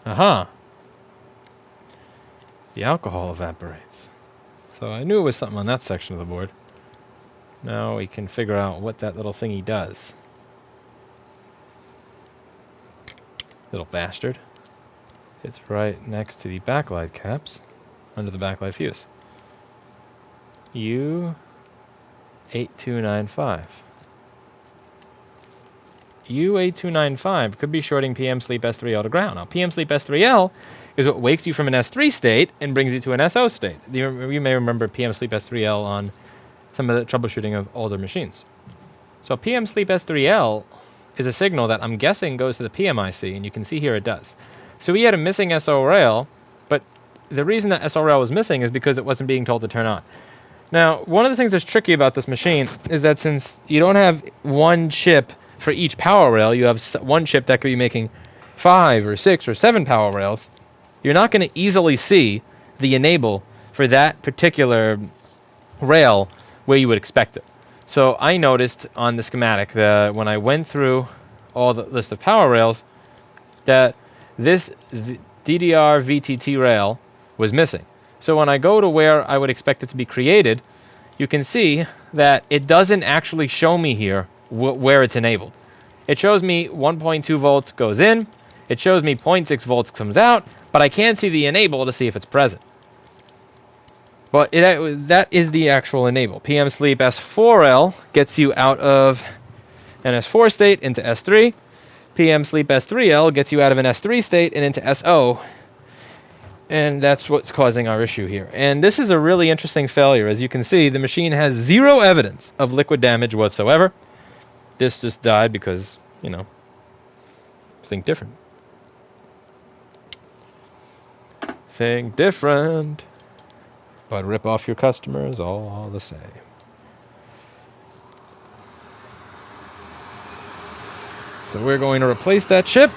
Aha! The alcohol evaporates. So I knew it was something on that section of the board. Now we can figure out what that little thingy does. Little bastard. It's right next to the backlight caps, under the backlight fuse. U8295. U8295 could be shorting PM Sleep S3L to ground. Now, PM Sleep S3L is what wakes you from an S3 state and brings you to an SO state. You may remember PM Sleep S3L on some of the troubleshooting of older machines. So PM Sleep S3L is a signal that I'm guessing goes to the PMIC, and you can see here it does. So we had a missing SO rail, but the reason that SO rail was missing is because it wasn't being told to turn on. Now, one of the things that's tricky about this machine is that since you don't have one chip for each power rail, you have one chip that could be making 5 or 6 or 7 power rails, you're not going to easily see the enable for that particular rail where you would expect it. So I noticed on the schematic that when I went through all the list of power rails, that this DDR VTT rail was missing. So when I go to where I would expect it to be created, you can see that it doesn't actually show me here where it's enabled. It shows me 1.2 volts goes in, it shows me 0.6 volts comes out, but I can't see the enable to see if it's present. But that is the actual enable. PM Sleep S4L gets you out of an S4 state into S3. PM Sleep S3L gets you out of an S3 state and into SO. And that's what's causing our issue here. And this is a really interesting failure. As you can see, the machine has zero evidence of liquid damage whatsoever. This just died because, you know, think different. Think different. But rip off your customers all the same. So we're going to replace that chip.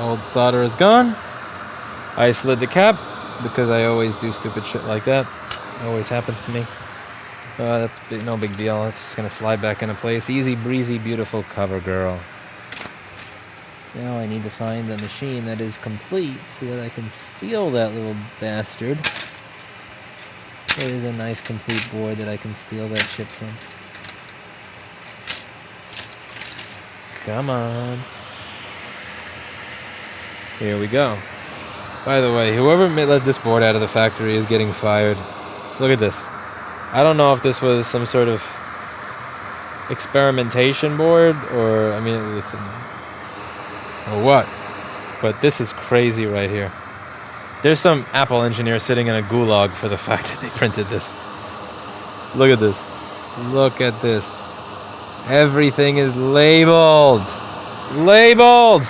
Old solder is gone. I slid the cap because I always do stupid shit like that. It always happens to me. That's no big deal. It's just going to slide back into place. Easy breezy, beautiful cover girl. Now I need to find the machine that is complete so that I can steal that little bastard. There's a nice complete board that I can steal that chip from. Come on. Here we go. By the way, whoever let this board out of the factory is getting fired. Look at this. I don't know if this was some sort of experimentation board or, I mean, or what. But this is crazy right here. There's some Apple engineer sitting in a gulag for the fact that they printed this. Look at this. Look at this. Everything is labeled. Labeled!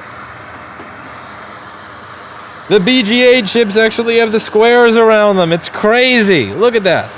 The BGA chips actually have the squares around them. It's crazy. Look at that.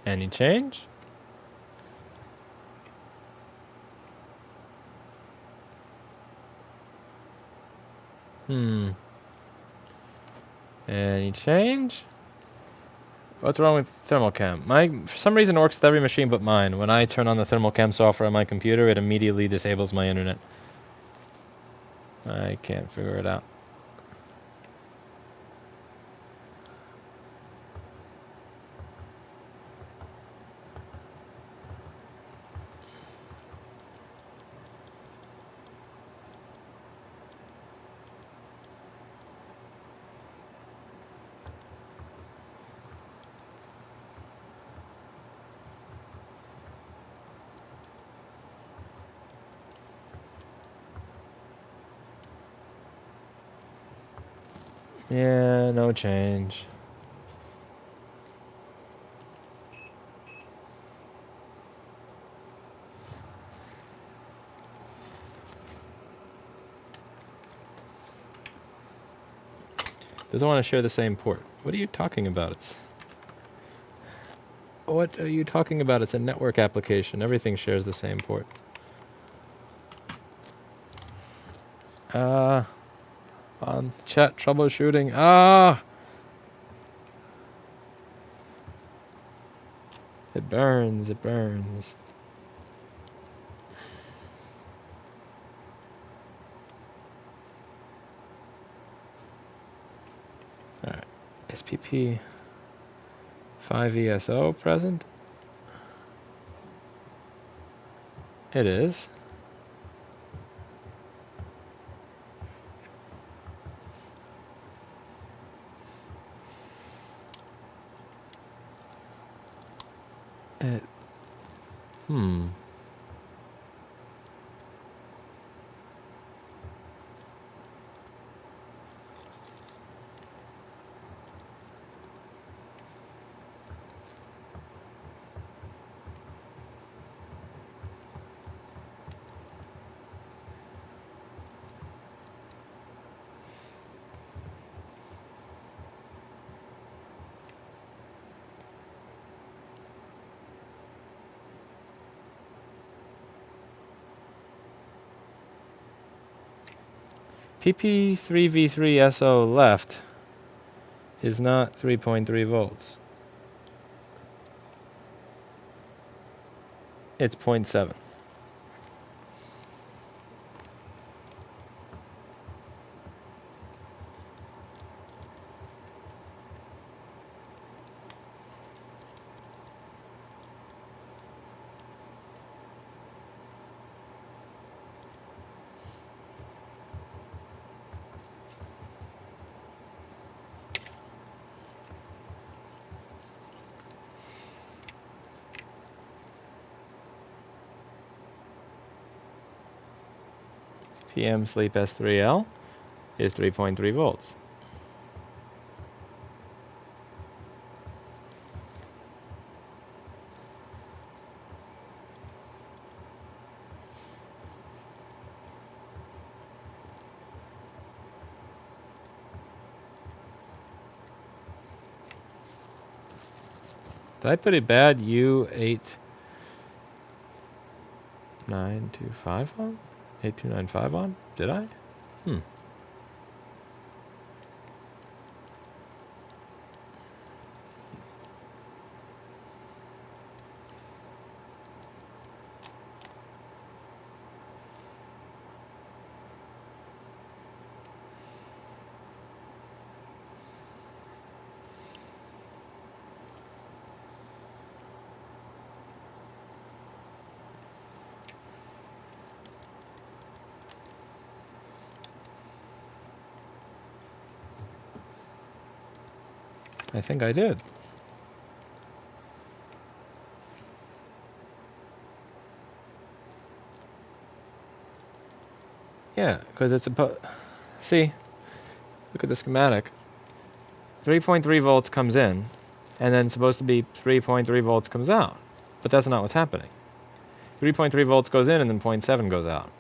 Any change? Any change? What's wrong with thermal cam? For some reason, it works with every machine but mine. When I turn on the thermal cam software on my computer, it immediately disables my internet. I can't figure it out. Yeah, no change. Doesn't want to share the same port. What are you talking about? What are you talking about? It's a network application. Everything shares the same port. On chat troubleshooting. It burns, it burns. Alright. SPP 5 ESO present? It is. PP3V3SO left is not 3.3 volts. It's 0.7. PM sleep S3L is 3.3 volts. Did I put a bad U8925 on? 8295 on? Did I? I think I did. Yeah, because it's see, look at the schematic. 3.3 volts comes in, and then it's supposed to be 3.3 volts comes out. But that's not what's happening. 3.3 volts goes in, and then 0.7 goes out.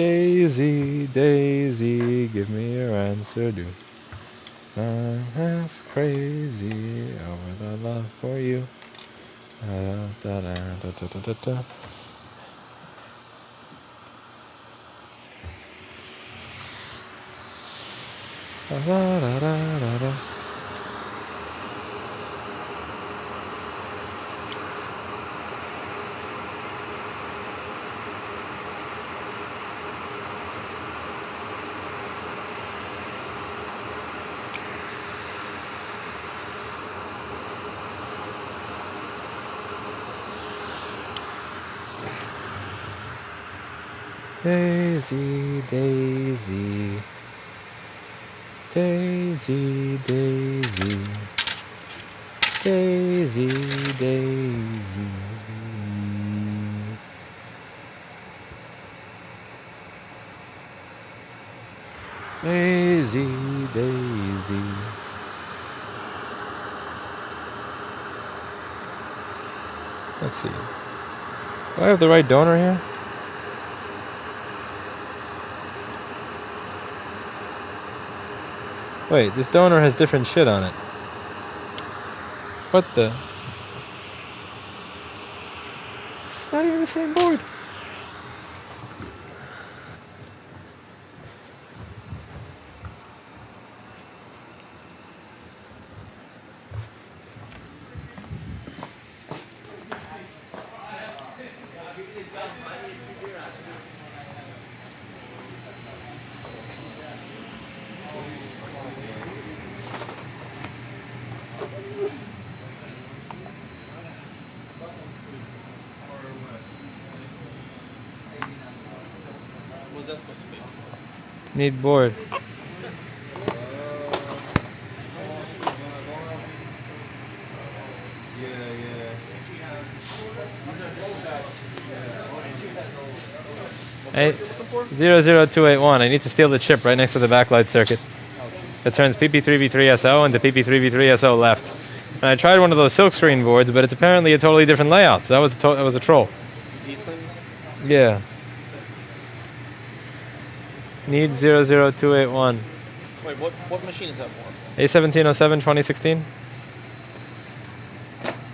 Daisy, Daisy, give me your answer, do. I'm half crazy over the love for you. Da, da, da, da, da, da, da. Da, da, da, da, da. Daisy, Daisy, Daisy, Daisy, Daisy, Daisy. Daisy, Daisy. Let's see. Do I have the right donor here? Wait, this donor has different shit on it. What the? It's not even the same board. What's that supposed to be? Need board. Hey, 00281. I need to steal the chip right next to the backlight circuit. It turns PP3V3SO into PP3V3SO left. And I tried one of those silkscreen boards, but it's apparently a totally different layout. So that was a troll. These things? Yeah. Need 00281. Wait, what machine is that for? A1707 2016.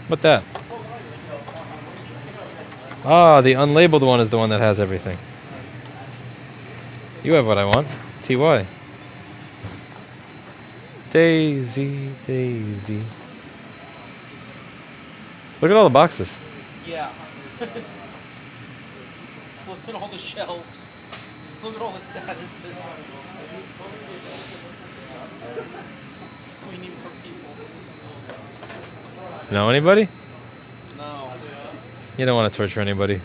What that? Ah, the unlabeled one is the one that has everything. You have what I want. TY. Daisy, Daisy. Look at all the boxes. Yeah. Look at all the shelves. Look at all the statuses. We need more people. Know anybody? No. You don't want to torture anybody.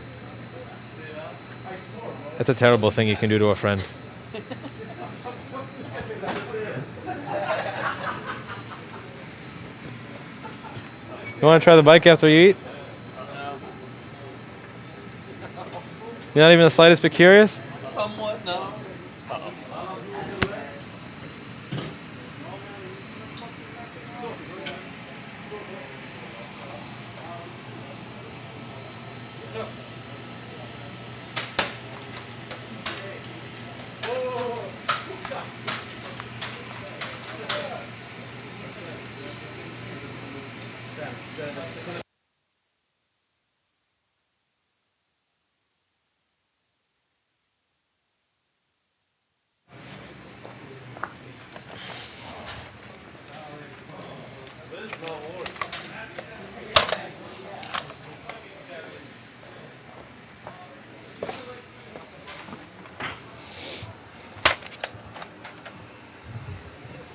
That's a terrible thing you can do to a friend. You want to try the bike after you eat? No. You're not even the slightest bit curious? Somewhat, no.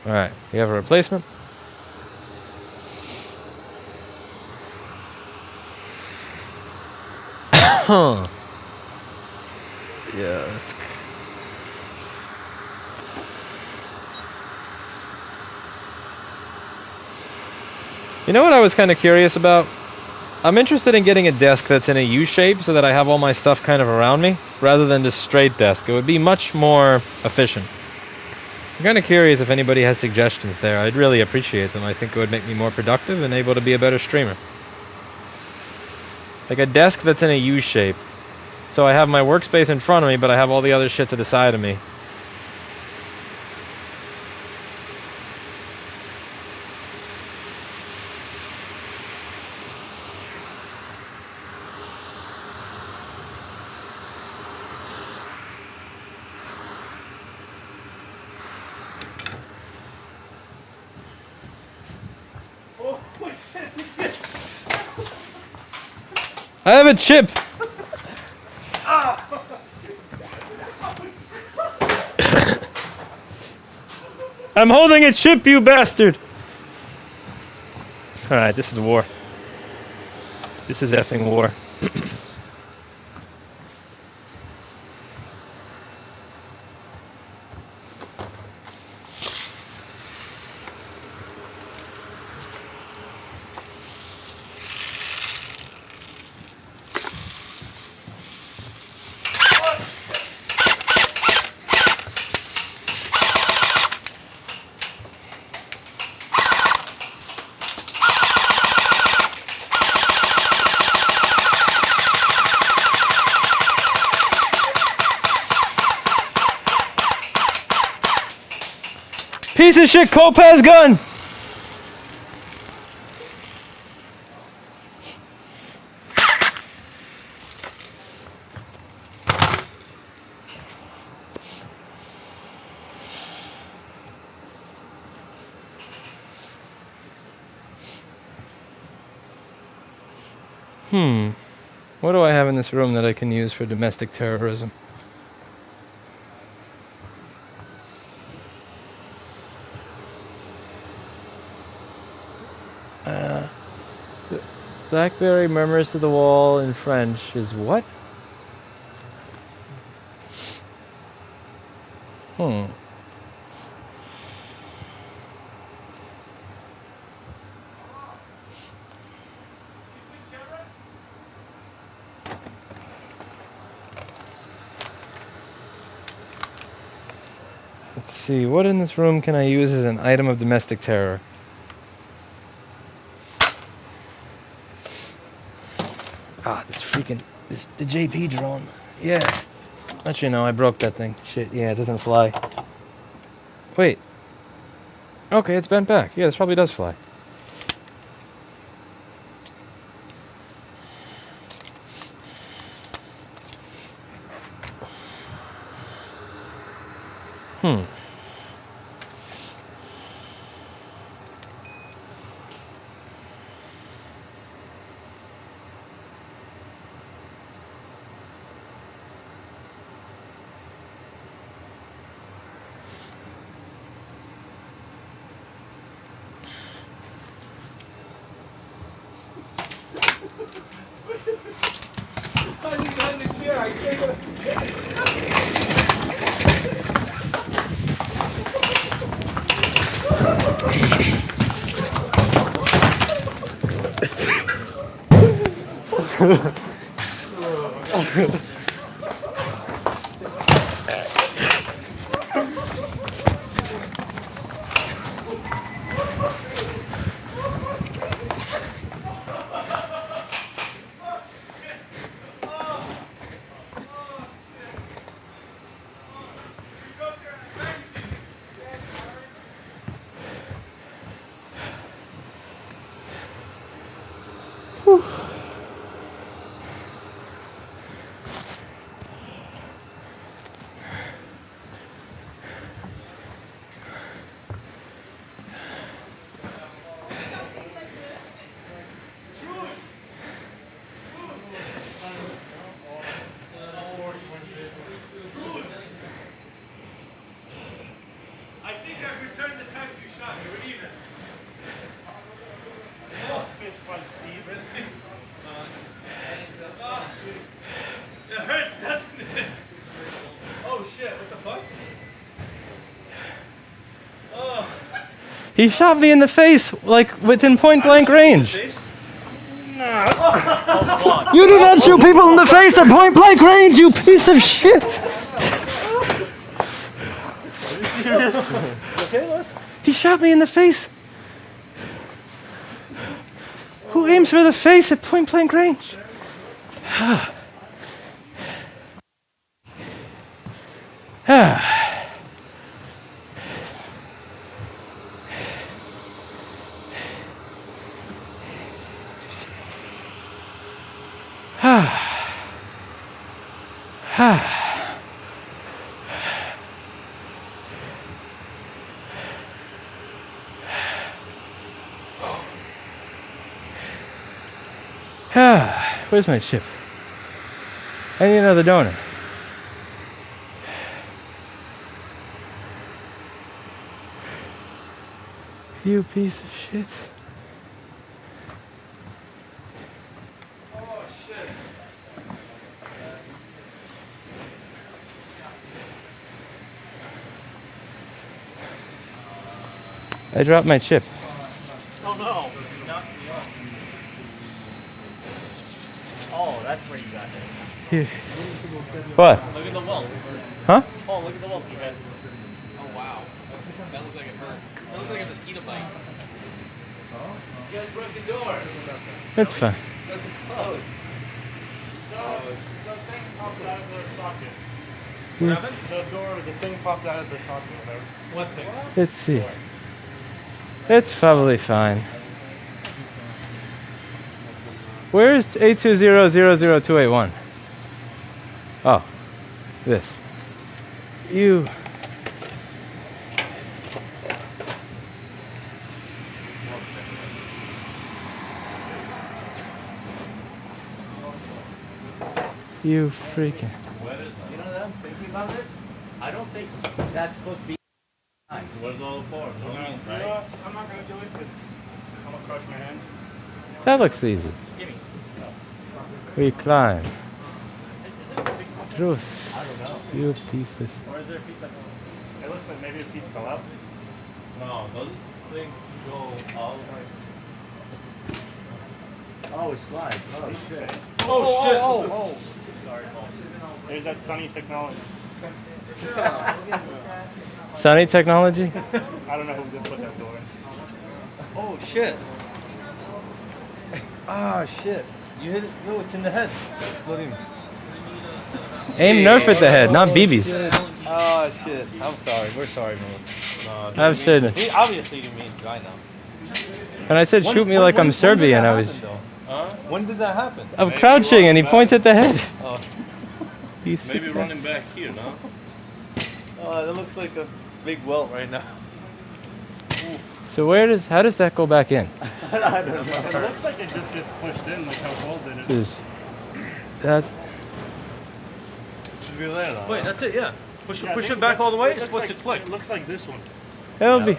All right, you have a replacement? Huh. Yeah, that's... You know what I was kind of curious about? I'm interested in getting a desk that's in a U shape so that I have all my stuff kind of around me, rather than just straight desk. It would be much more efficient. I'm kind of curious if anybody has suggestions there. I'd really appreciate them. I think it would make me more productive and able to be a better streamer. Like a desk that's in a U shape, So I have my workspace in front of me, but I have all the other shit to the side of me. I have a chip. I'm holding a chip, you bastard. All right, this is war. This is effing war. Piece of shit Kopaz gun! What do I have in this room that I can use for domestic terrorism? Blackberry murmurs to the wall in French is what? Let's see, what in this room can I use as an item of domestic terror? The JP drone. Yes. Actually, no, I broke that thing. Shit, yeah, it doesn't fly. Wait. Okay, it's bent back. Yeah, this probably does fly. He shot me in the face, like, within point-blank range. You do not shoot people in the face at point-blank range, you piece of shit! He shot me in the face. Who aims for the face at point-blank range? Where's my chip? I need another donor. You piece of shit. Oh shit. I dropped my chip. Oh no. Oh, that's where you got it. Here. What? Look at the welt. Huh? Oh, look at the welt you guys. Oh wow. That looks like it hurt. That looks like a mosquito bite. You guys broke the door. That's fine. It doesn't close. The thing popped out of the socket. Yeah. What happened? The door, the thing popped out of the socket. Whatever. What thing? Let's see. It's probably fine. Where's 820000281? Oh, this. You. You freaking. You know that I'm thinking about it? I don't think that's supposed to be nice. What's all for? You know what? I'm not gonna do it because I'm gonna crush my hand. That looks easy. Gimme. We climb. Is it 6 something? Truth. I don't know. You piece of. Or is there a piece that's... It looks like maybe a piece fell out. No, those things go all like... Oh, it slides. Oh, shit. Oh, shit. Oh. Sorry, There's that sunny technology. Sunny technology? I don't know who did put that door in. Oh, shit. Ah, shit. You hit it. No, it's in the head. What do you mean? Aim Nerf at the head, not BBs. Oh, shit. I'm sorry. We're sorry, man. No, I'm saying. he obviously didn't mean to. I know. When I said shoot me like I'm Serbian, I was. When did that happen? I'm crouching and he points at the head. Oh. He's Maybe running back here, no? Oh, that looks like a big welt right now. So how does that go back in? It looks like it just gets pushed in like how Cole did it. Is that Should be there now. Wait, that's it, yeah. Push Yeah, it look- back all the way, it it's looks supposed like- to click. It looks like this one. it'll be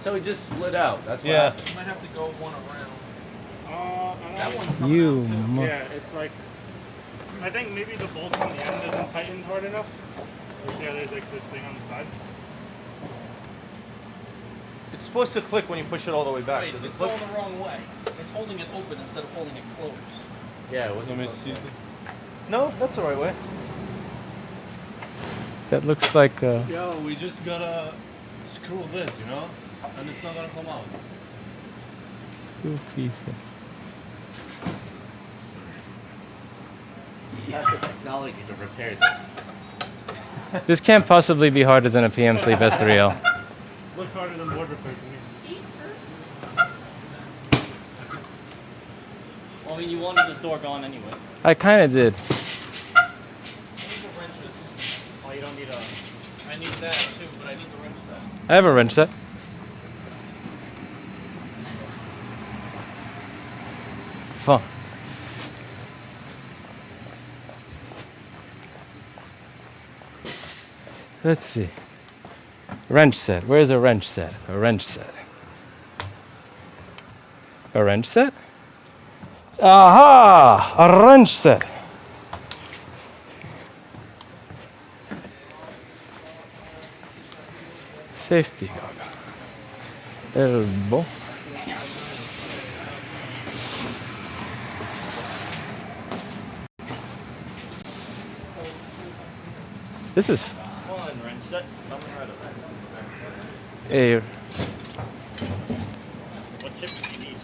So it just slid out. That's what Yeah. happened. Might have to go one around. That one's you Yeah, it's like, I think maybe the bolt on the end isn't tightened hard enough. You see how there's like this thing on the side? It's supposed to click when you push it all the way back. Wait, Does it it's click? going the wrong way. It's holding it open instead of holding it closed. Yeah, it Let wasn't. me see. No, that's the right way. that looks like Yeah, we just gotta screw this, you know? And it's not gonna come out. you piece of. You have the technology to repair this. This can't possibly be harder than a PM Sleep S3L. Looks harder than board repair to me. Well, I mean, you wanted this door gone anyway. I kind of did. I need the wrenches. Oh, you don't need a... I need that too, but I need the wrench set. I have a wrench set. Fun. Let's see. Wrench set. Where's a wrench set? A wrench set. A wrench set? Aha! A wrench set. Safety goggle. Elbow. This is One wrench set. Coming right up. a. What chip do you need?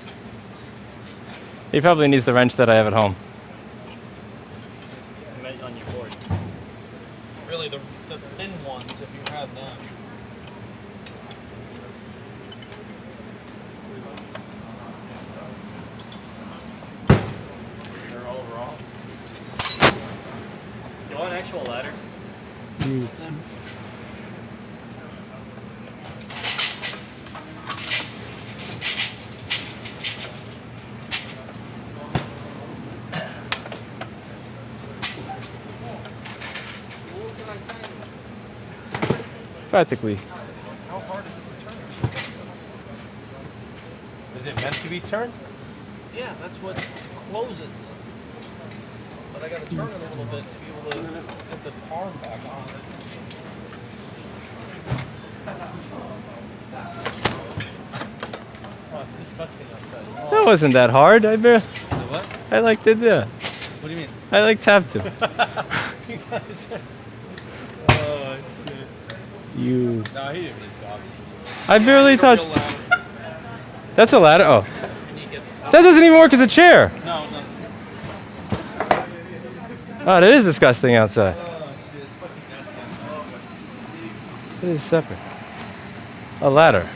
He probably needs the wrench that I have at home. I meant on your board. Really, the thin one. actual ladder. You. Practically. How hard is it to turn? Is it meant to be turned? Yeah, that's what closes. But I gotta turn it a little bit to be able to get the arm back on it. Oh, it's disgusting outside. That wasn't that hard. I The what? like did that. What do you mean? I like tapped him. You guys are... Oh, shit. You. No, he didn't mean to, obviously. I barely touched. Real loud. That's a ladder. Oh, And you get the that doesn't even work as a chair. no. Oh, that is disgusting outside. It is separate. A ladder.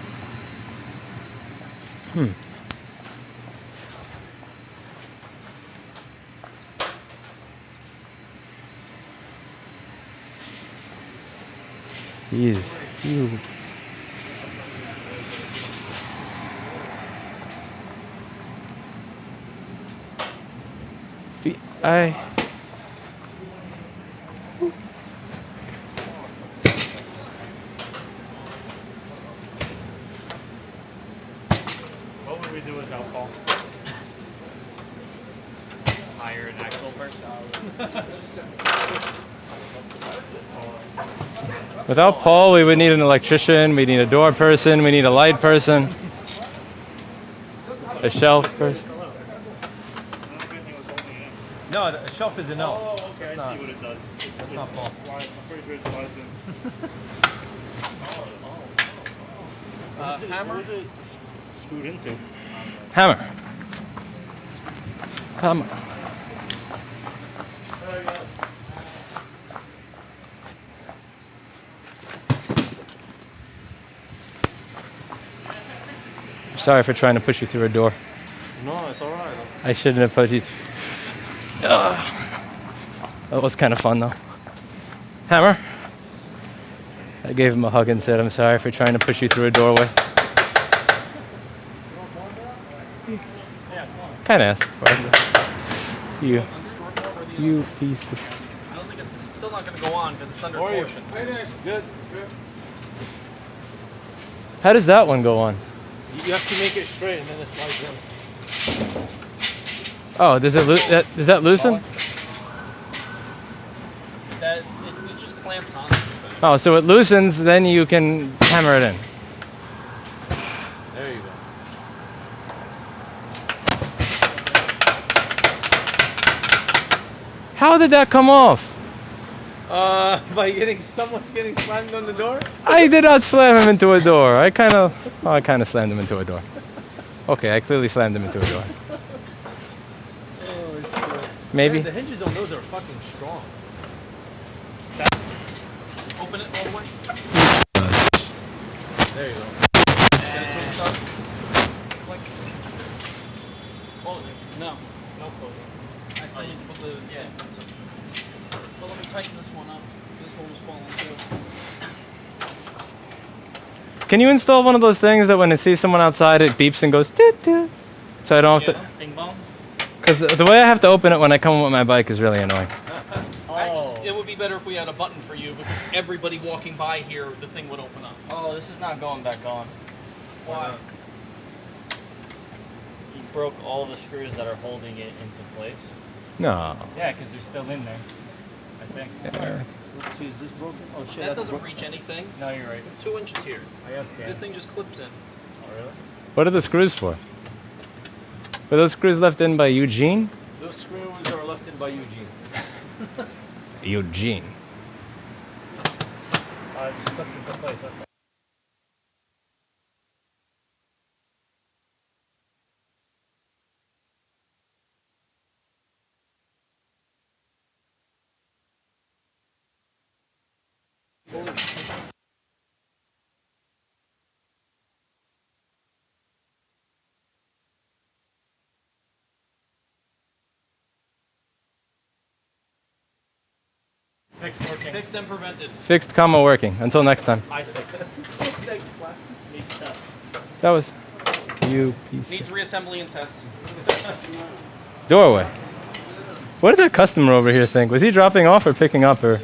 Jeez. You. I. What would we do with alcohol? Hire an actual person. Without Paul, we would need an electrician, we need a door person, we need a light person, a shelf person. I don't think anything was holding it in. No, a shelf is a no. Oh, okay, I not- see what it does. That's not false. Slide, I'm pretty sure it slides in. Hammer? What was it screwed into? Hammer. Hammer. Sorry for trying to push you through a door. No, it's alright. I shouldn't have pushed you. That was kind of fun though. Hammer. I gave him a hug and said, I'm sorry for trying to push you through a doorway. Kind of asked for it. You piece of... I don't think it's still not gonna go on because it's under torsion. Good. How does that one go on? You have to make it straight and then it slides in. Oh, does that loosen? That it just clamps on. Oh, so it loosens, then you can hammer it in. There you go. How did that come off? By someone's getting slammed on the door? I did not slam him into a door. I kind of slammed him into a door. Okay, I clearly slammed him into a door. Maybe. Man, the hinges on those are fucking strong. Open it all the way. There you go. Like closing. No closing. Actually, I need to put the Well, let me tighten this one up. This one was falling too. Can you install one of those things that when it sees someone outside, it beeps and goes toot toot? So I don't have to. Bing bong. Because the way I have to open it when I come with my bike is really annoying. Actually, it would be better if we had a button for you because everybody walking by here, the thing would open up. Oh, this is not going back on. Why? You broke all the screws that are holding it into place. No. Yeah, because they're still in there. I think. Yeah. Let's see, is this broken? Oh shit, That that's doesn't broken. reach anything. No, you're right. 2 inches here. I got scanned. This thing just clips in. Oh, really? What are the screws for? Were those screws left in by Eugene? Those screws are left in by Eugene. Eugene. It just clips into place. Okay. Fixed working. Fixed and prevented. Fixed, comma, working. Until next time. I6. Needs test. That was you piece Needs of reassembly and test. doorway. What did the customer over here think? Was he dropping off or picking up, or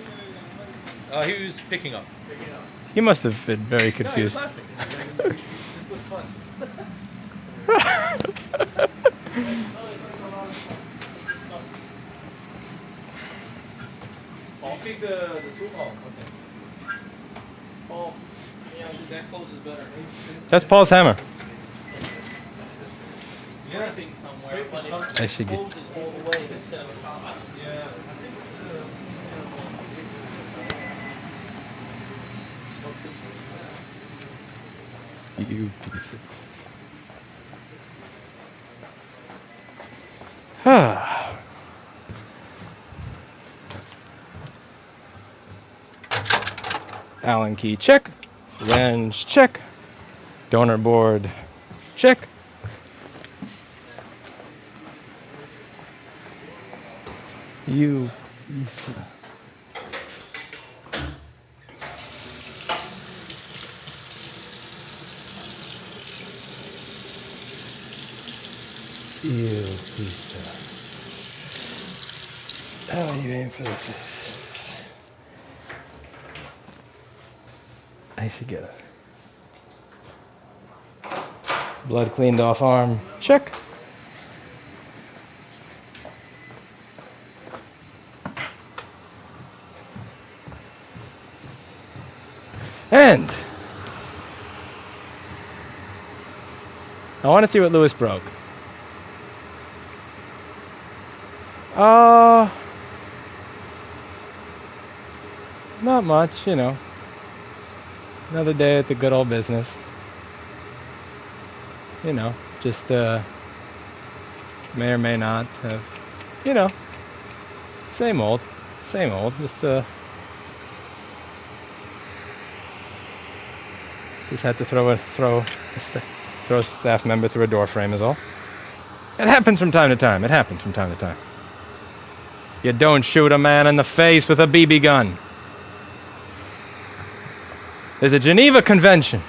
He was picking up. he must have been very confused. This looks fun. I'll speak the tool. Oh, okay. Paul, yeah, that closes better. That's Paul's hammer. Snapping somewhere, but it I should get. closes all the way instead of stopping. Yeah. You piece of. Allen key check. Wrench check. Donor board check. You piece of. You piece of. How are you aim for this? I should get it. Blood cleaned off arm. Check. And I want to see what Lewis broke. Not much, you know. Another day at the good old business. You know, just may or may not have, you know, same old. Just had to throw a staff member through a door frame is all. It happens from time to time. You don't shoot a man in the face with a BB gun. There's a Geneva Convention.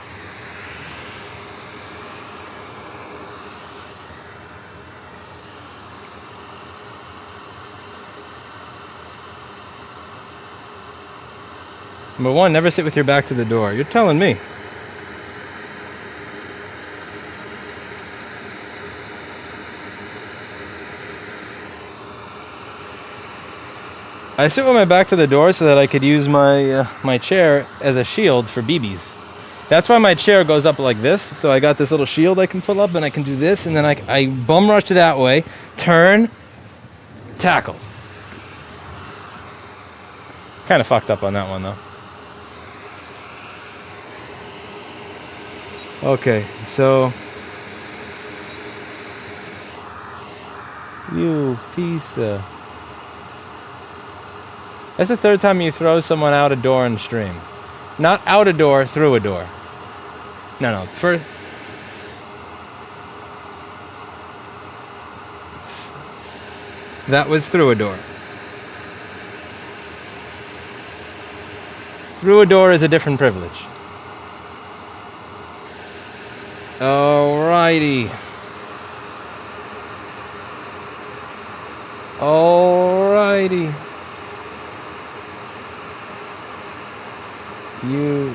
Number one, never sit with your back to the door. You're telling me. I sit with my back to the door so that I could use my my chair as a shield for BBs. That's why my chair goes up like this. So I got this little shield I can pull up, and I can do this, and then I bum rush that way, turn, tackle. Kind of fucked up on that one though. Okay, so you piece of. That's the third time you throw someone out a door in stream. Not out a door, through a door. No. First. That was through a door. Through a door is a different privilege. Alrighty. You.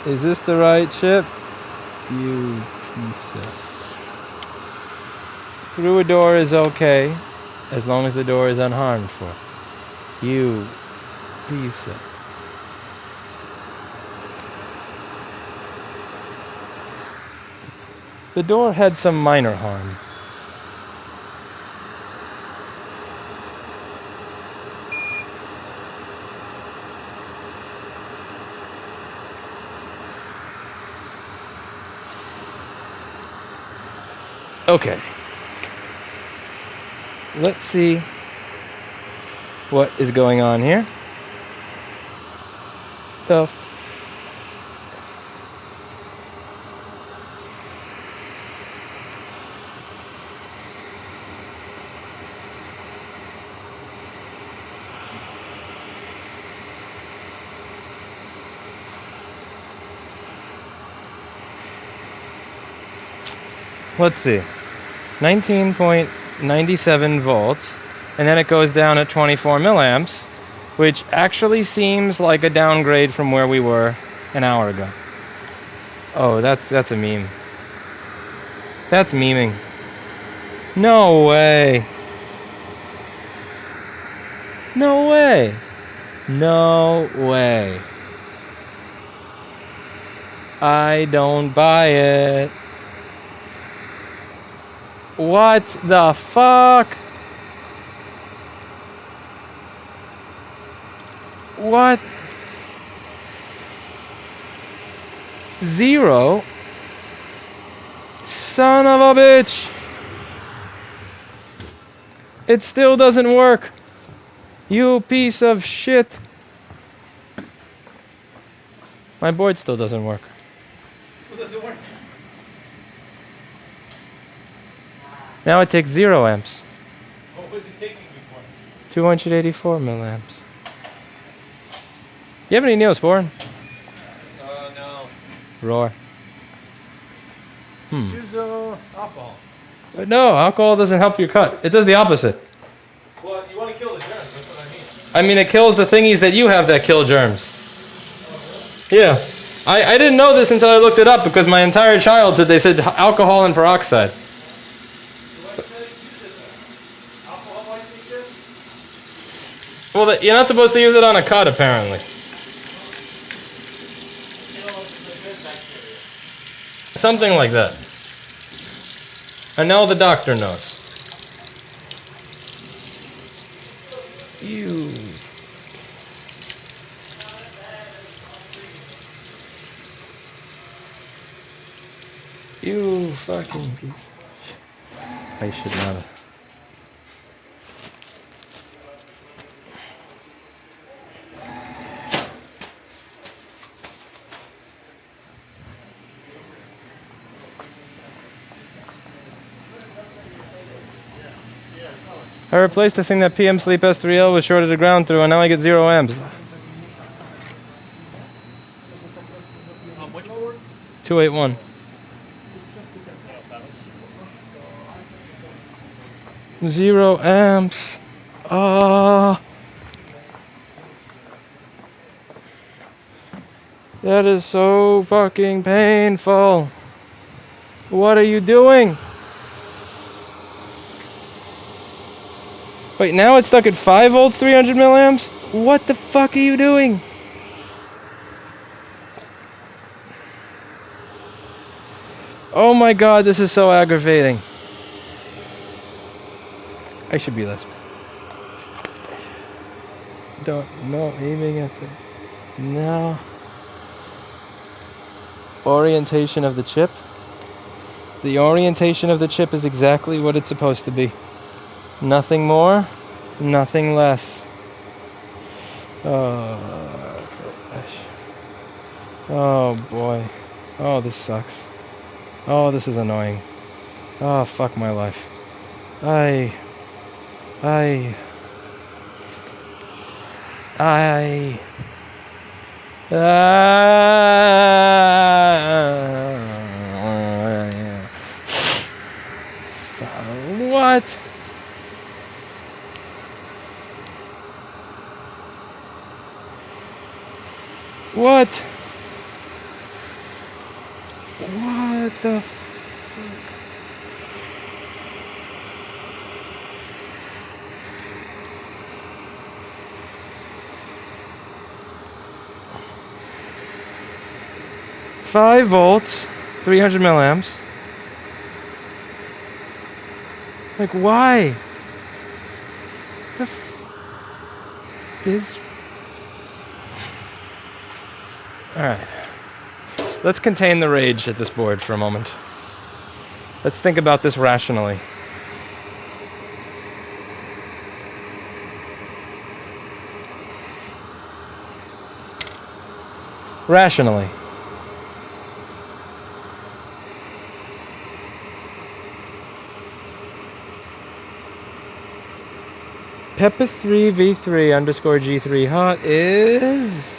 Is this the right chip? You piece of. Through a door is okay, as long as the door is unharmed for. You piece of. The door had some minor harm. Okay. Let's see what is going on here. let's see, 19.97 volts, and then it goes down at 24 milliamps, which actually seems like a downgrade from where we were an hour ago. Oh, that's a meme. That's memeing. No way. No way. No way. I don't buy it. What the fuck? What? 0? Son of a bitch. It still doesn't work. You piece of shit. My board still doesn't work. What does it work? Now it takes 0 amps. What was it taking before? 284 milliamps. You have any Neosporin? No. Roar. Choose alcohol. No, alcohol doesn't help your cut. It does the opposite. Well, you want to kill the germs, that's what I mean. I mean, it kills the thingies that you have that kill germs. Yeah. I didn't know this until I looked it up because my entire childhood they said alcohol and peroxide. Well, you're not supposed to use it on a cut, apparently. Something like that. And now the doctor knows. You. You fucking piece. I should not have. I replaced the thing that PM Sleep S3L was shorted to ground through, and now I get 0 amps. Which one? 281. Zero amps. Ah. That is so fucking painful. What are you doing? Wait, now it's stuck at 5 volts, 300 milliamps? What the fuck are you doing? Oh my god, this is so aggravating. I should be less. No, aiming at the... No. Orientation of the chip. The orientation of the chip is exactly what it's supposed to be. Nothing more, nothing less. Oh, gosh. Oh boy. Oh, this sucks. Oh, this is annoying. Oh, fuck my life. I what? What? What the fuck? 5 volts, 300 milliamps. Like, why? The f is... Alright. Let's contain the rage at this board for a moment. Let's think about this rationally. Rationally. Peppa3 V3 underscore G3 hot is...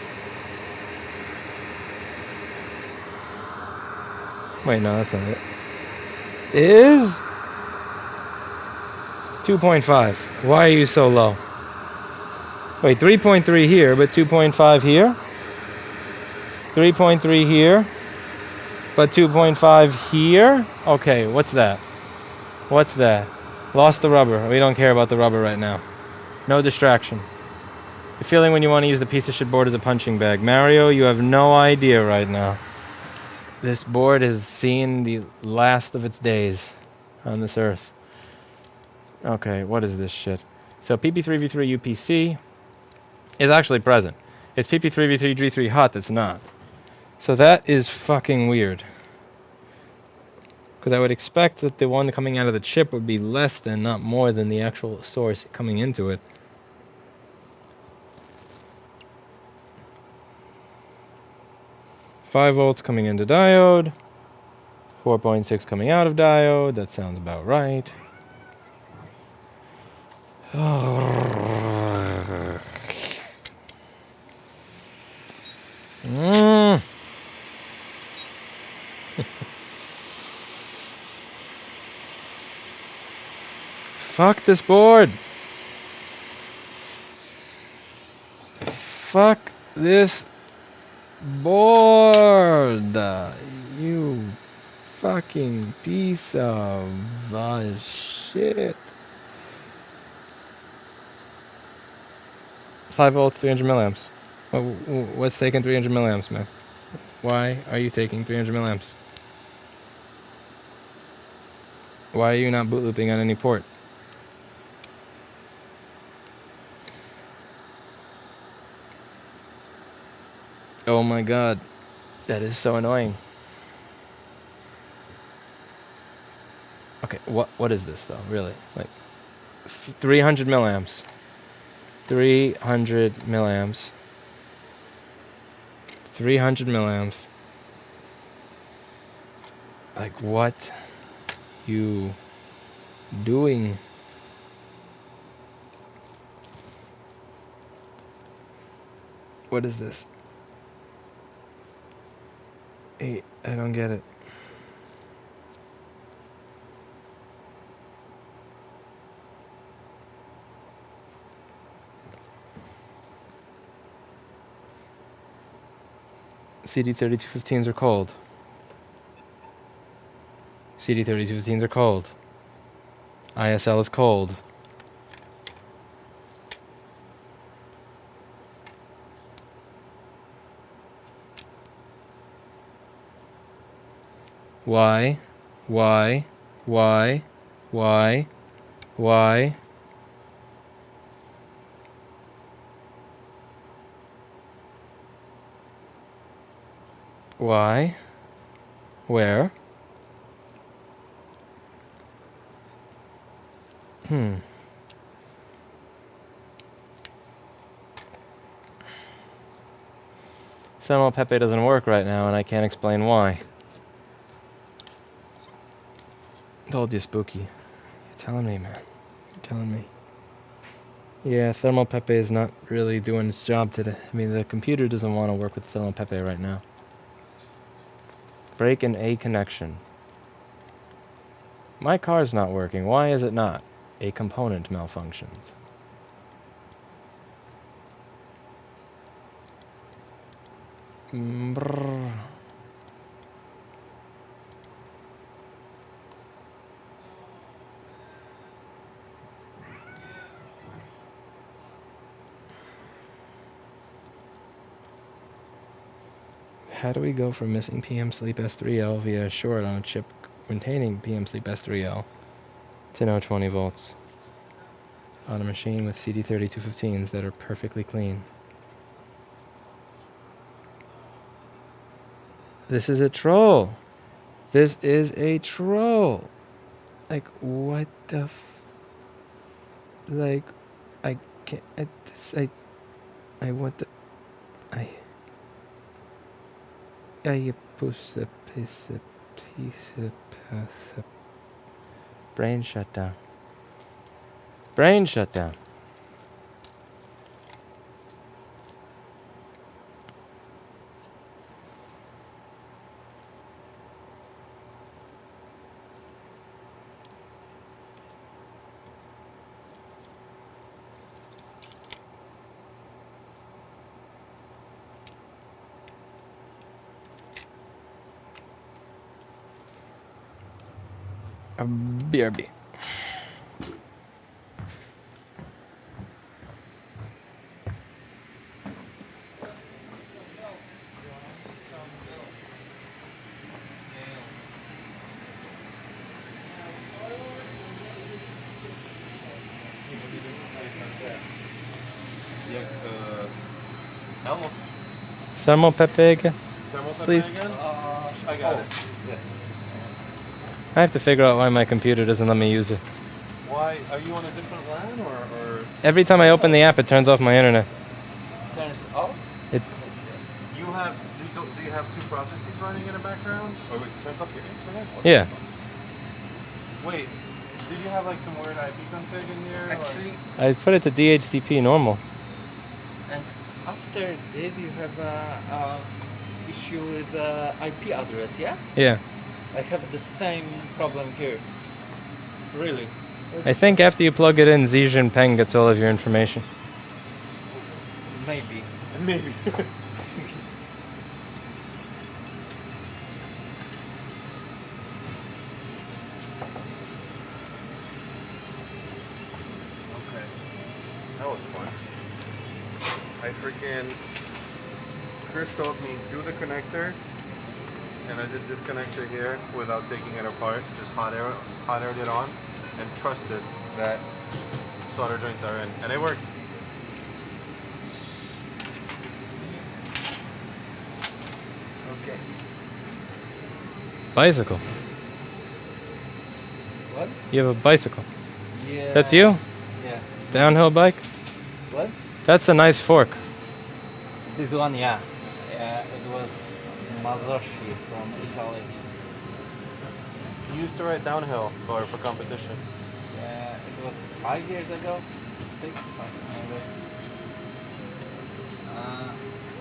Wait, no, that's not it. is 2.5. Why are you so low? Wait, 3.3 here, but 2.5 here? 3.3 here, but 2.5 here? Okay, what's that? What's that? Lost the rubber. We don't care about the rubber right now. No distraction. The feeling when you want to use the piece of shit board as a punching bag. Mario, you have no idea right now. This board has seen the last of its days on this earth. Okay, what is this shit? So PP3v3 UPC is actually present. It's PP3v3 G3 hot that's not. So that is fucking weird. Because I would expect that the one coming out of the chip would be less than, not more than the actual source coming into it. Five volts coming into diode. 4.6 coming out of diode. That sounds about right. Fuck this board. Fuck this board. You fucking piece of shit. 5 volts, 300 milliamps. What's taking 300 milliamps, man? Why are you taking 300 milliamps? Why are you not boot looping on any port? Oh my god. That is so annoying. Okay, what is this though, really? Like 300 milliamps. 300 milliamps. 300 milliamps. Like what you doing? What is this? Hey, I don't get it. CD3215s are cold. CD3215s are cold. ISL is cold. Why? Why? Why? Why? Why? Why? Where? Somehow Pepe doesn't work right now, and I can't explain why. Told you, Spooky. You're telling me, man. You're telling me. Yeah, Thermal Pepe is not really doing its job today. I mean, the computer doesn't want to work with Thermal Pepe right now. Break in A connection. My car's not working. Why is it not? A component malfunctions. Brrr. How do we go from missing PM Sleep S3L via a short on a chip containing PM Sleep S3L to no 20 volts on a machine with CD3215s that are perfectly clean? This is a troll. This is a troll. Like, what the like, I can't, I want to, I push a piece of brain shut down. Brain shut down. BRB. Elmo. Sermo Pepe. Please. Again? I got it. Yeah. I have to figure out why my computer doesn't let me use it. Why? Are you on a different LAN or Every time I open the app, it turns off my internet. Turns off? It. you have do you have two processes running in the background? Or it turns off your internet? What Yeah. the fuck? Wait, did you have like some weird IP config in there? Actually, I put it to DHCP normal. and after this you have a issue with IP address, yeah? Yeah. I have the same problem here. Really? I think after you plug it in, Xi Jinping gets all of your information. Maybe. Maybe. Okay. That was fun. I freaking Chris told me do the connector, and I did this connector here without taking it apart. Just hot aired it on, and trusted that solder joints are in, and it worked. Okay. Bicycle. What? You have a bicycle. Yeah. That's you? Yeah. Downhill bike? What? That's a nice fork. This one, yeah. Yeah, it was Mazoshi from Italy. He used to ride downhill for competition. Yeah, it was 5 years ago. 6, something like that.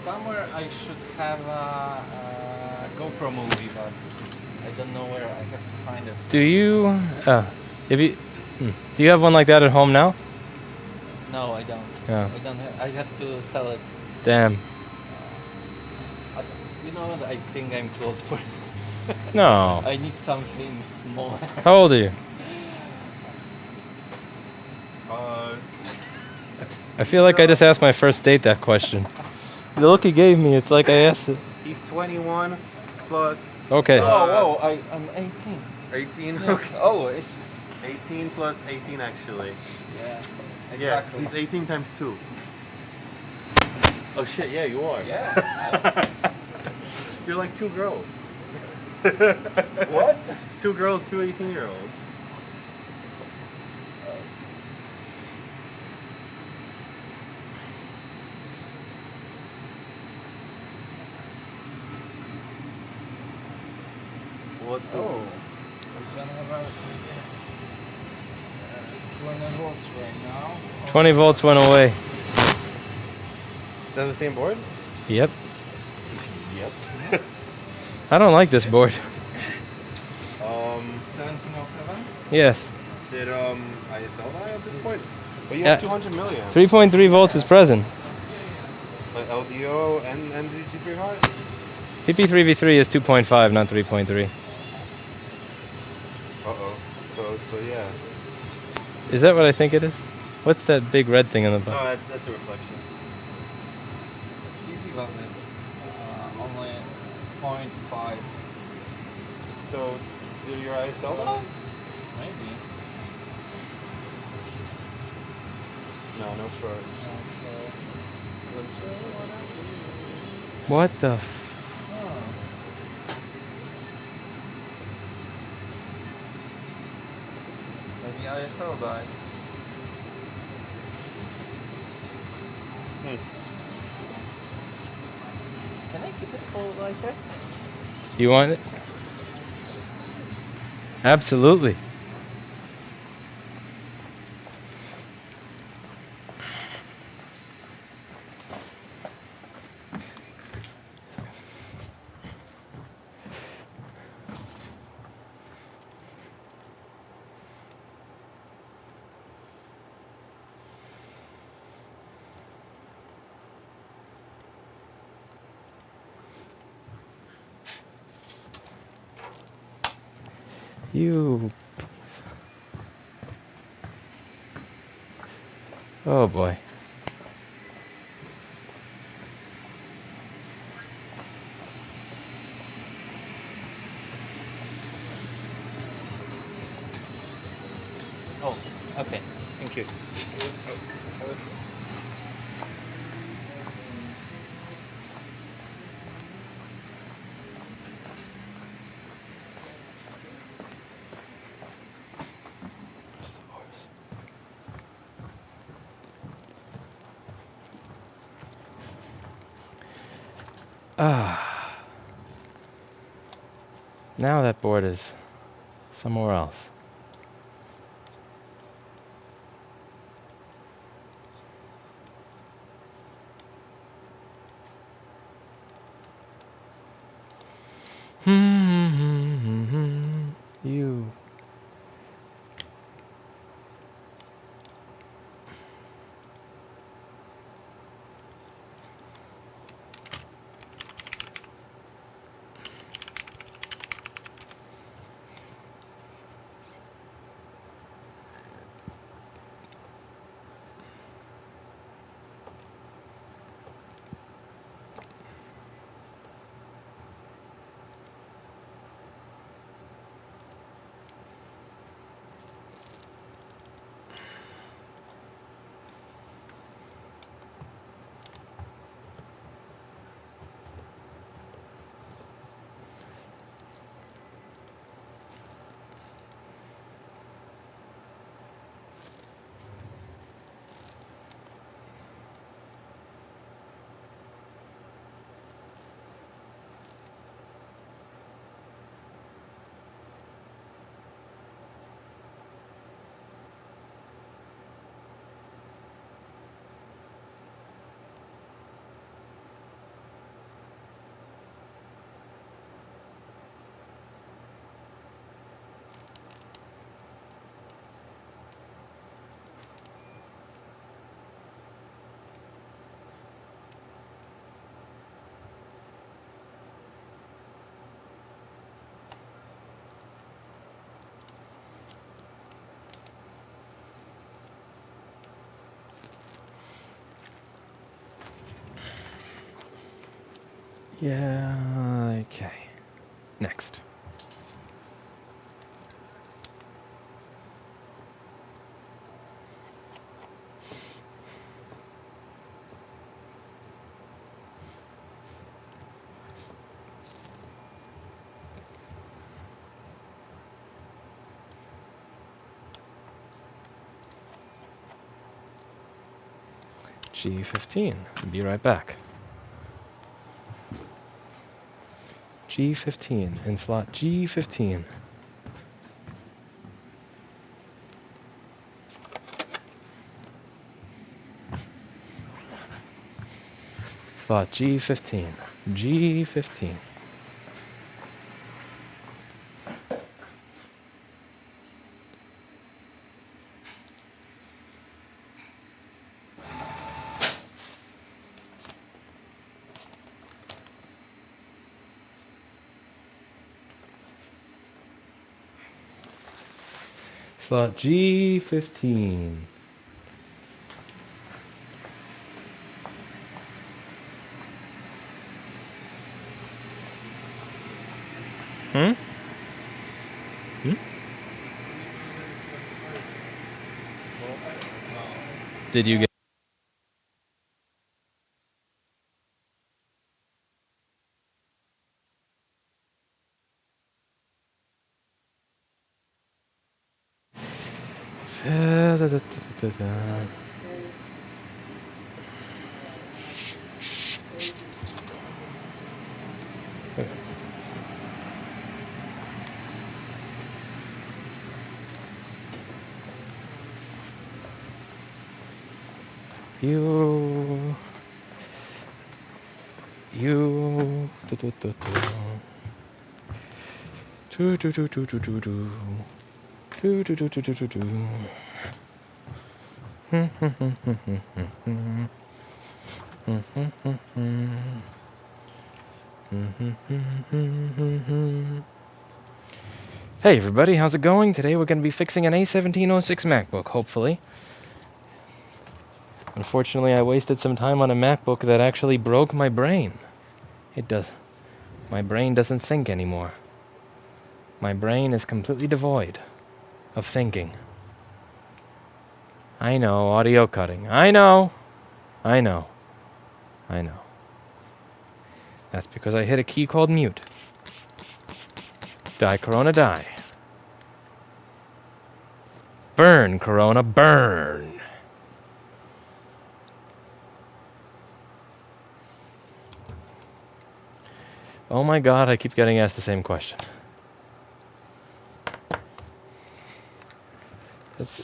Somewhere I should have a GoPro movie, but I don't know where I have to find it. Do you? Do you have one like that at home now? No, I don't. Yeah. I don't have. I had to sell it. Damn. But you know what? I think I'm too old for it. No. I need something small. How old are you? I feel like I just asked my first date that question. The look he gave me, it's like I asked it. He's 21 plus. Okay. Whoa! I'm 18. 18? Yeah. Okay. Oh, it's 18 plus 18 actually. yeah. Yeah, Exactly. he's 18 times 2. Oh shit, yeah, you are. Yeah. You're like 2 girls. What? 2 girls, 2 18-year-olds. What the? Oh. We're gonna have a 20 volts right now. 20 volts went away. That's the same board? Yep. Yep. I don't like this board. 1707. Yes. Did ISL die at this point? But you Yeah. have 200 million. 3.3 volts is present. Like LDO and DG3 high? PP3V3 is 2.5, not 3.3. Uh-oh. So yeah. Is that what I think it is? What's that big red thing on the No, bottom? that's a reflection. Easy one is only 0.5. So, do your ISL die? Maybe. No, no short. What the? Maybe ISO died. Can I keep it full like that? You want it? Absolutely. You Oh boy. Oh, okay. Thank you. Ah. Now that board is somewhere else. You. Yeah, okay. Next. G15. Be right back. G15 in slot G15. Slot G15. G15. Slot G15. Hmm? Hmm? Did you get you do, do, do, do. Do, do, do, do, do, do, do. Do, do, do, do, do, do, do. Hey everybody, how's it going? Today we're going to be fixing an A1706 MacBook, hopefully. Unfortunately, I wasted some time on a MacBook that actually broke my brain. It does. My brain doesn't think anymore. My brain is completely devoid of thinking. I know, audio cutting. I know. I know. I know. That's because I hit a key called mute. Die, Corona, die. Burn, Corona, burn. Oh my god, I keep getting asked the same question. That's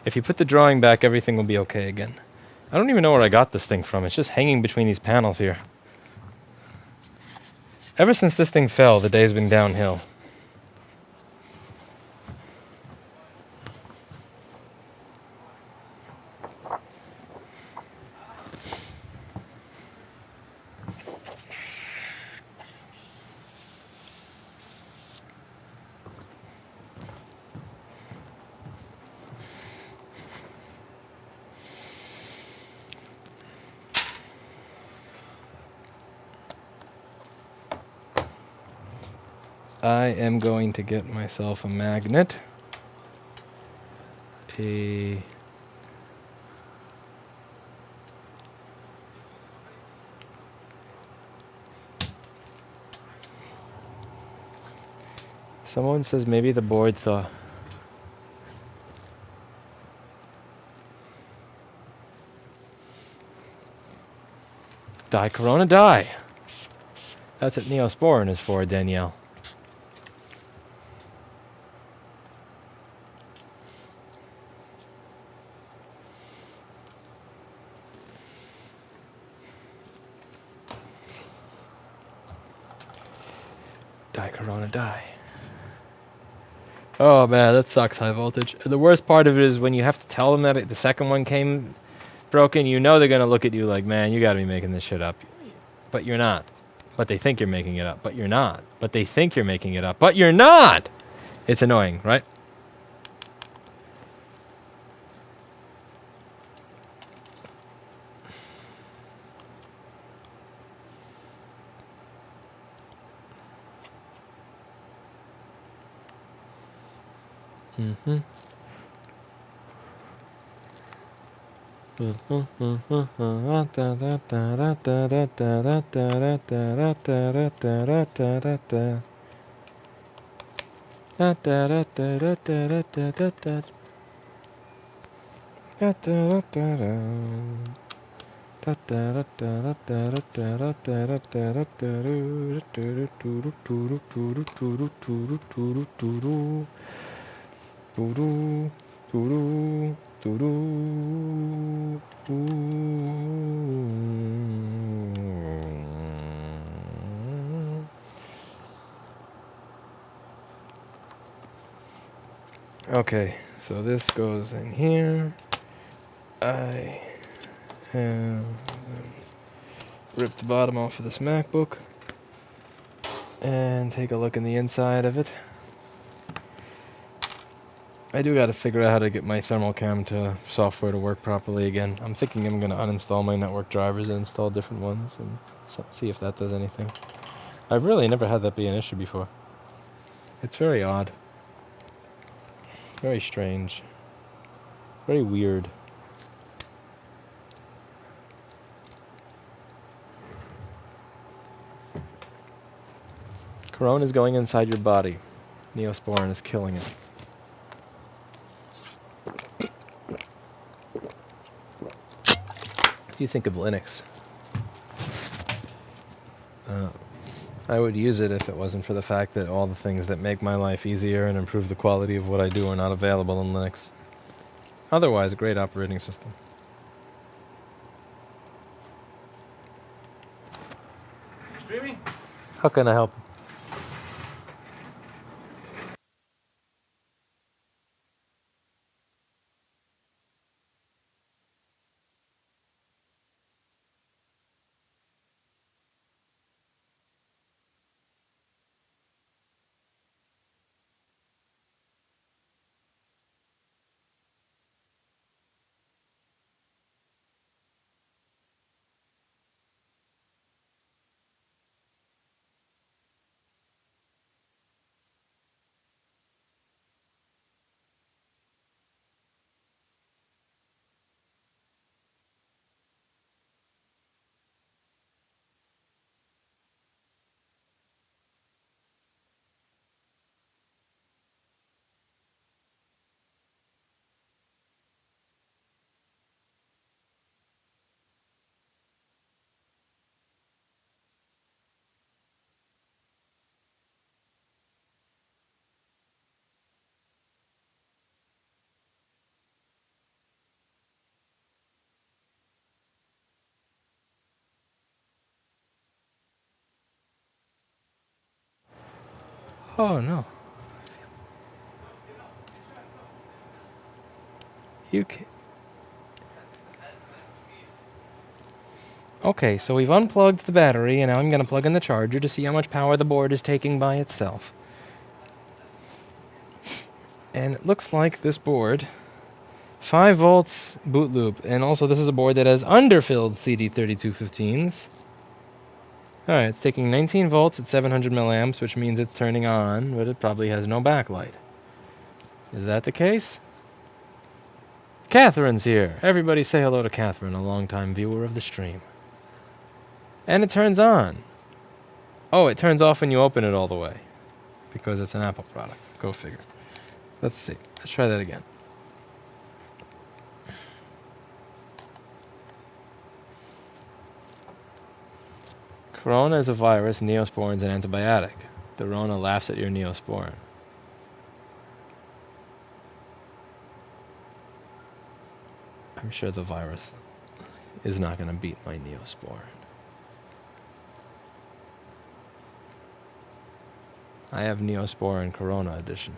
If you put the drawing back, everything will be okay again. I don't even know where I got this thing from. It's just hanging between these panels here. Ever since this thing fell, the day's been downhill. I am going to get myself a magnet. Someone says maybe the board thought. Die, Corona, die. That's what Neosporin is for, Danielle. Die, Corona, die. Oh man, that sucks, high voltage. And the worst part of it is when you have to tell them that the second one came broken, you know they're going to look at you like, man, you got to be making this shit up. But you're not. But they think you're making it up. But you're not. But they think you're making it up. But you're not! It's annoying, right? Mm-hmm. Okay, so this goes in here. I rip the bottom off of this MacBook and take a look in the inside of it. I do gotta figure out how to get my thermal cam to software to work properly again. I'm thinking I'm gonna uninstall my network drivers and install different ones and see if that does anything. I've really never had that be an issue before. It's very odd. Very strange. Very weird. Corona is going inside your body. Neosporin is killing it. What do you think of Linux? I would use it if it wasn't for the fact that all the things that make my life easier and improve the quality of what I do are not available in Linux. Otherwise, a great operating system. Streaming? How can I help? Oh no. You can. Okay, so we've unplugged the battery, and now I'm going to plug in the charger to see how much power the board is taking by itself. And it looks like this board, 5 volts boot loop, and also this is a board that has underfilled CD3215s. Alright, it's taking 19 volts at 700 milliamps, which means it's turning on, but it probably has no backlight. Is that the case? Catherine's here. Everybody say hello to Catherine, a longtime viewer of the stream. And it turns on. Oh, it turns off when you open it all the way. Because it's an Apple product. Go figure. Let's see. Let's try that again. Corona is a virus, Neosporin's an antibiotic. The Rona laughs at your Neosporin. I'm sure the virus is not going to beat my Neosporin. I have Neosporin Corona edition.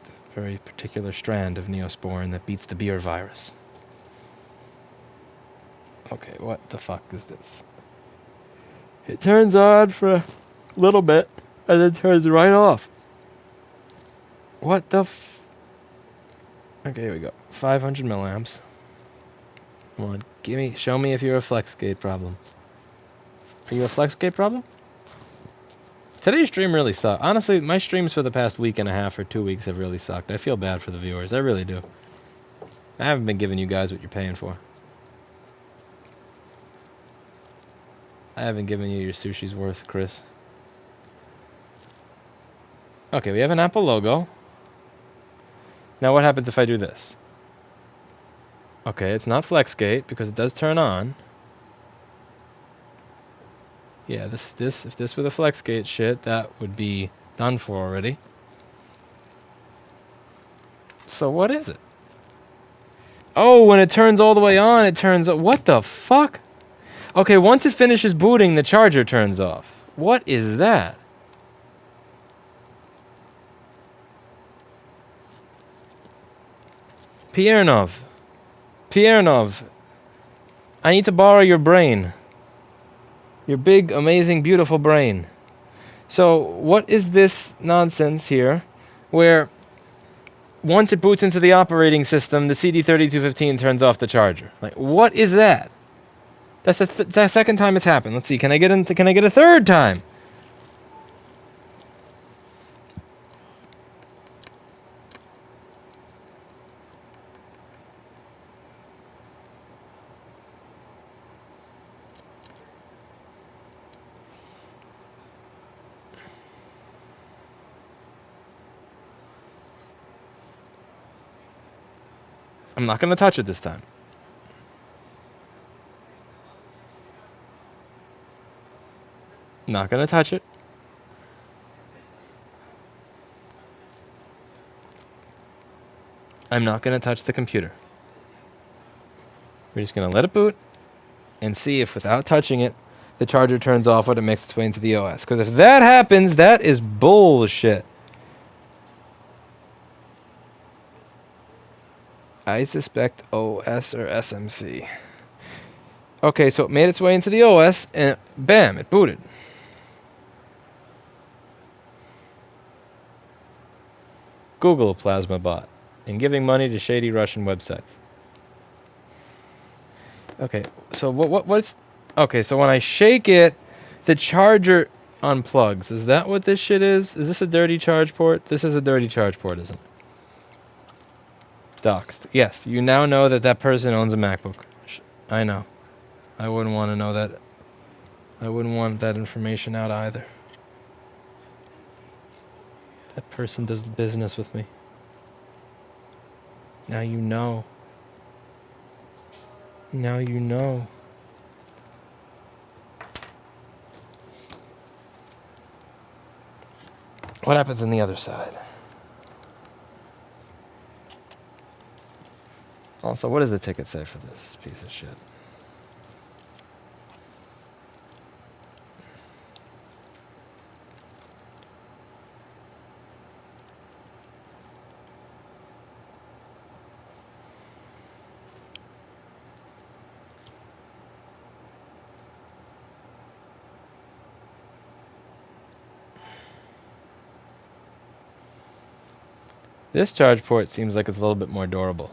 It's a very particular strand of Neosporin that beats the beer virus. Okay, what the fuck is this? It turns on for a little bit and then turns right off. What the Okay, here we go. 500 milliamps. Come on, show me if you're a FlexGate problem. Are you a FlexGate problem? Today's stream really sucked. Honestly, my streams for the past week and a half or 2 weeks have really sucked. I feel bad for the viewers. I really do. I haven't been giving you guys what you're paying for. I haven't given you your sushi's worth, Chris. Okay, we have an Apple logo. Now what happens if I do this? Okay, it's not FlexGate because it does turn on. Yeah, if this were the FlexGate shit, that would be done for already. So what is it? Oh, when it turns all the way on, it turns up. What the fuck? Okay, once it finishes booting, the charger turns off. What is that? Piernov, I need to borrow your brain. Your big, amazing, beautiful brain. So, what is this nonsense here, where once it boots into the operating system, the CD3215 turns off the charger? Like, what is that? That's the second time it's happened. Let's see. Can I get a third time? I'm not going to touch it this time. Not going to touch it. I'm not going to touch the computer. We're just going to let it boot and see if without touching it, the charger turns off when it makes its way into the OS. Because if that happens, that is bullshit. I suspect OS or SMC. Okay, so it made its way into the OS, and bam, it booted. Google Plasma Bot and giving money to shady Russian websites. Okay, so what's... Okay, so when I shake it, the charger unplugs. Is that what this shit is? Is this a dirty charge port? This is a dirty charge port, isn't it? Doxed. Yes, you now know that person owns a MacBook. I know. I wouldn't want to know that. I wouldn't want that information out either. That person does business with me. Now you know. Now you know. What happens on the other side? Also, what does the ticket say for this piece of shit? This charge port seems like it's a little bit more durable.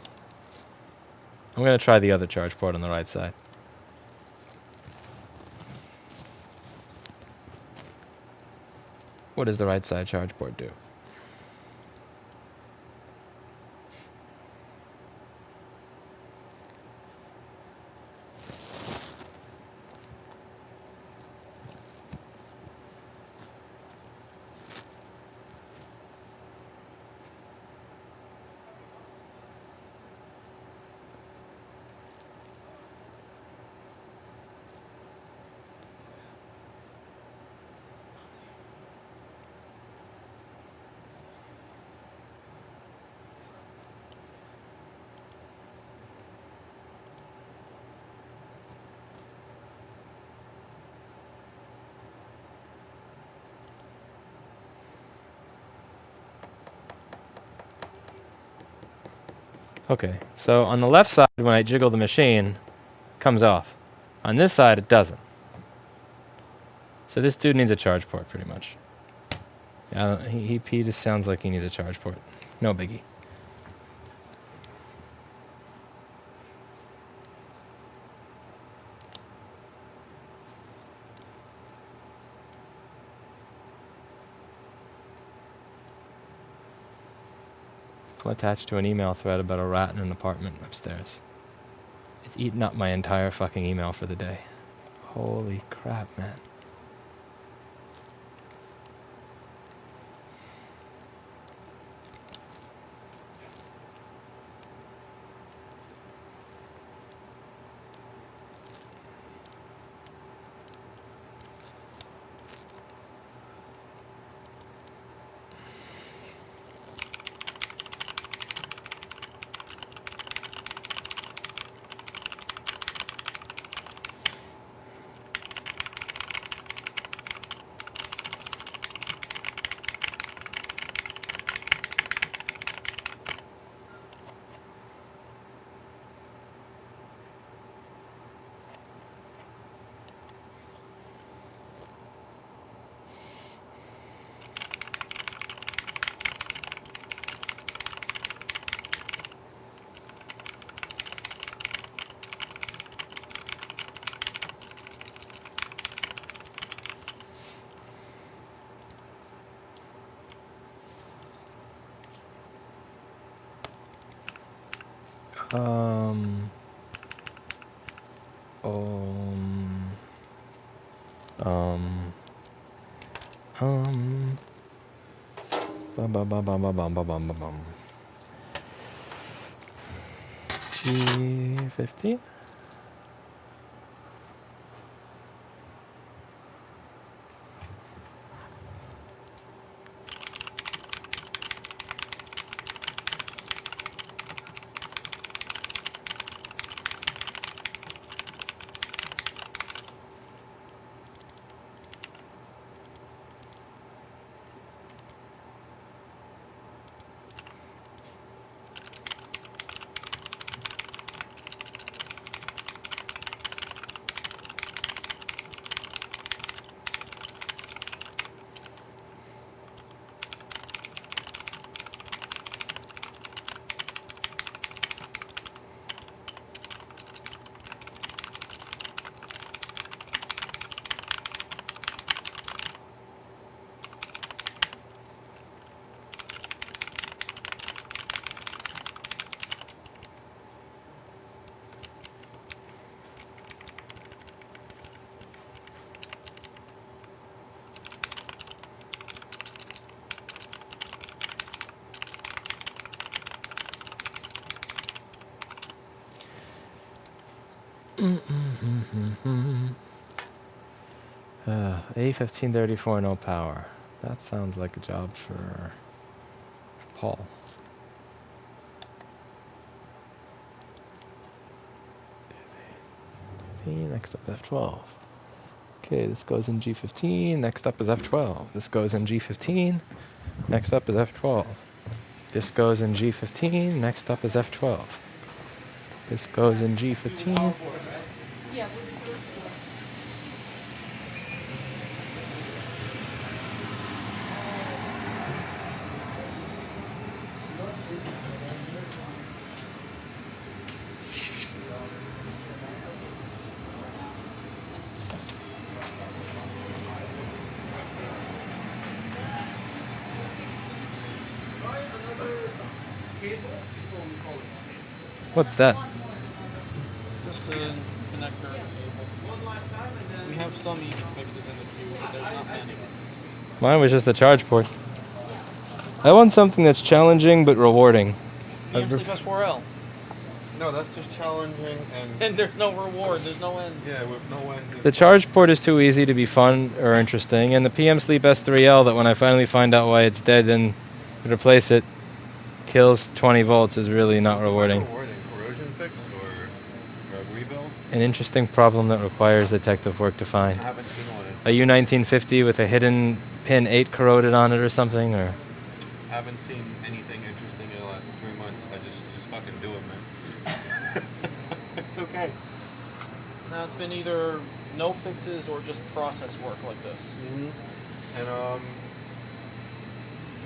I'm going to try the other charge port on the right side. What does the right side charge port do? Okay, so on the left side, when I jiggle the machine, it comes off. On this side, it doesn't. So this dude needs a charge port, pretty much. Yeah, he just sounds like he needs a charge port. No biggie. I'm attached to an email thread about a rat in an apartment upstairs. It's eaten up my entire fucking email for the day. Holy crap, man. Um, bum bum bum bum bum bum bum bum bum bum. G15. A1534, no power. That sounds like a job for Paul. Next up, F12. Okay, this goes in G15. Next up is F12. This goes in G15. Next up is F12. This goes in G15. Next up is F12. This goes in G15. Yeah. What's that? Just a connector cable. We have some easy fixes in the queue, but there's not many. Mine was just the charge port. I want something that's challenging but rewarding. PM Sleep S4L. No, that's just challenging and And there's no reward, there's no end. yeah, with no end. The charge port is too easy to be fun or interesting, and the PM Sleep S3L that when I finally find out why it's dead and replace it, kills 20 volts is really not rewarding. Rewarding. Corrosion fix or a rebuild? An interesting problem that requires detective work to find. I haven't seen one. A U1950 with a hidden pin 8 corroded on it or something, or I haven't seen anything interesting in the last 3 months. I just fucking do it, man. It's okay. Now it's been either no fixes or just process work like this. And I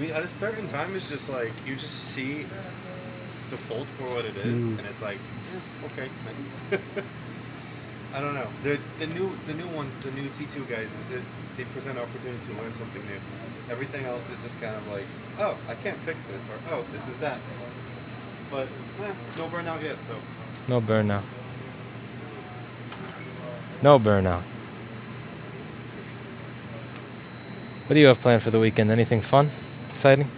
mean, at a certain time, it's just like you just see the fault for what it is, and it's like, okay, next. I don't know. The new ones, the new T2 guys, they present opportunity to learn something new. Everything else is just kind of like, oh, I can't fix this, or oh, this is that. But no burnout yet, so. no burnout. No burnout. What do you have planned for the weekend? Anything fun? Exciting?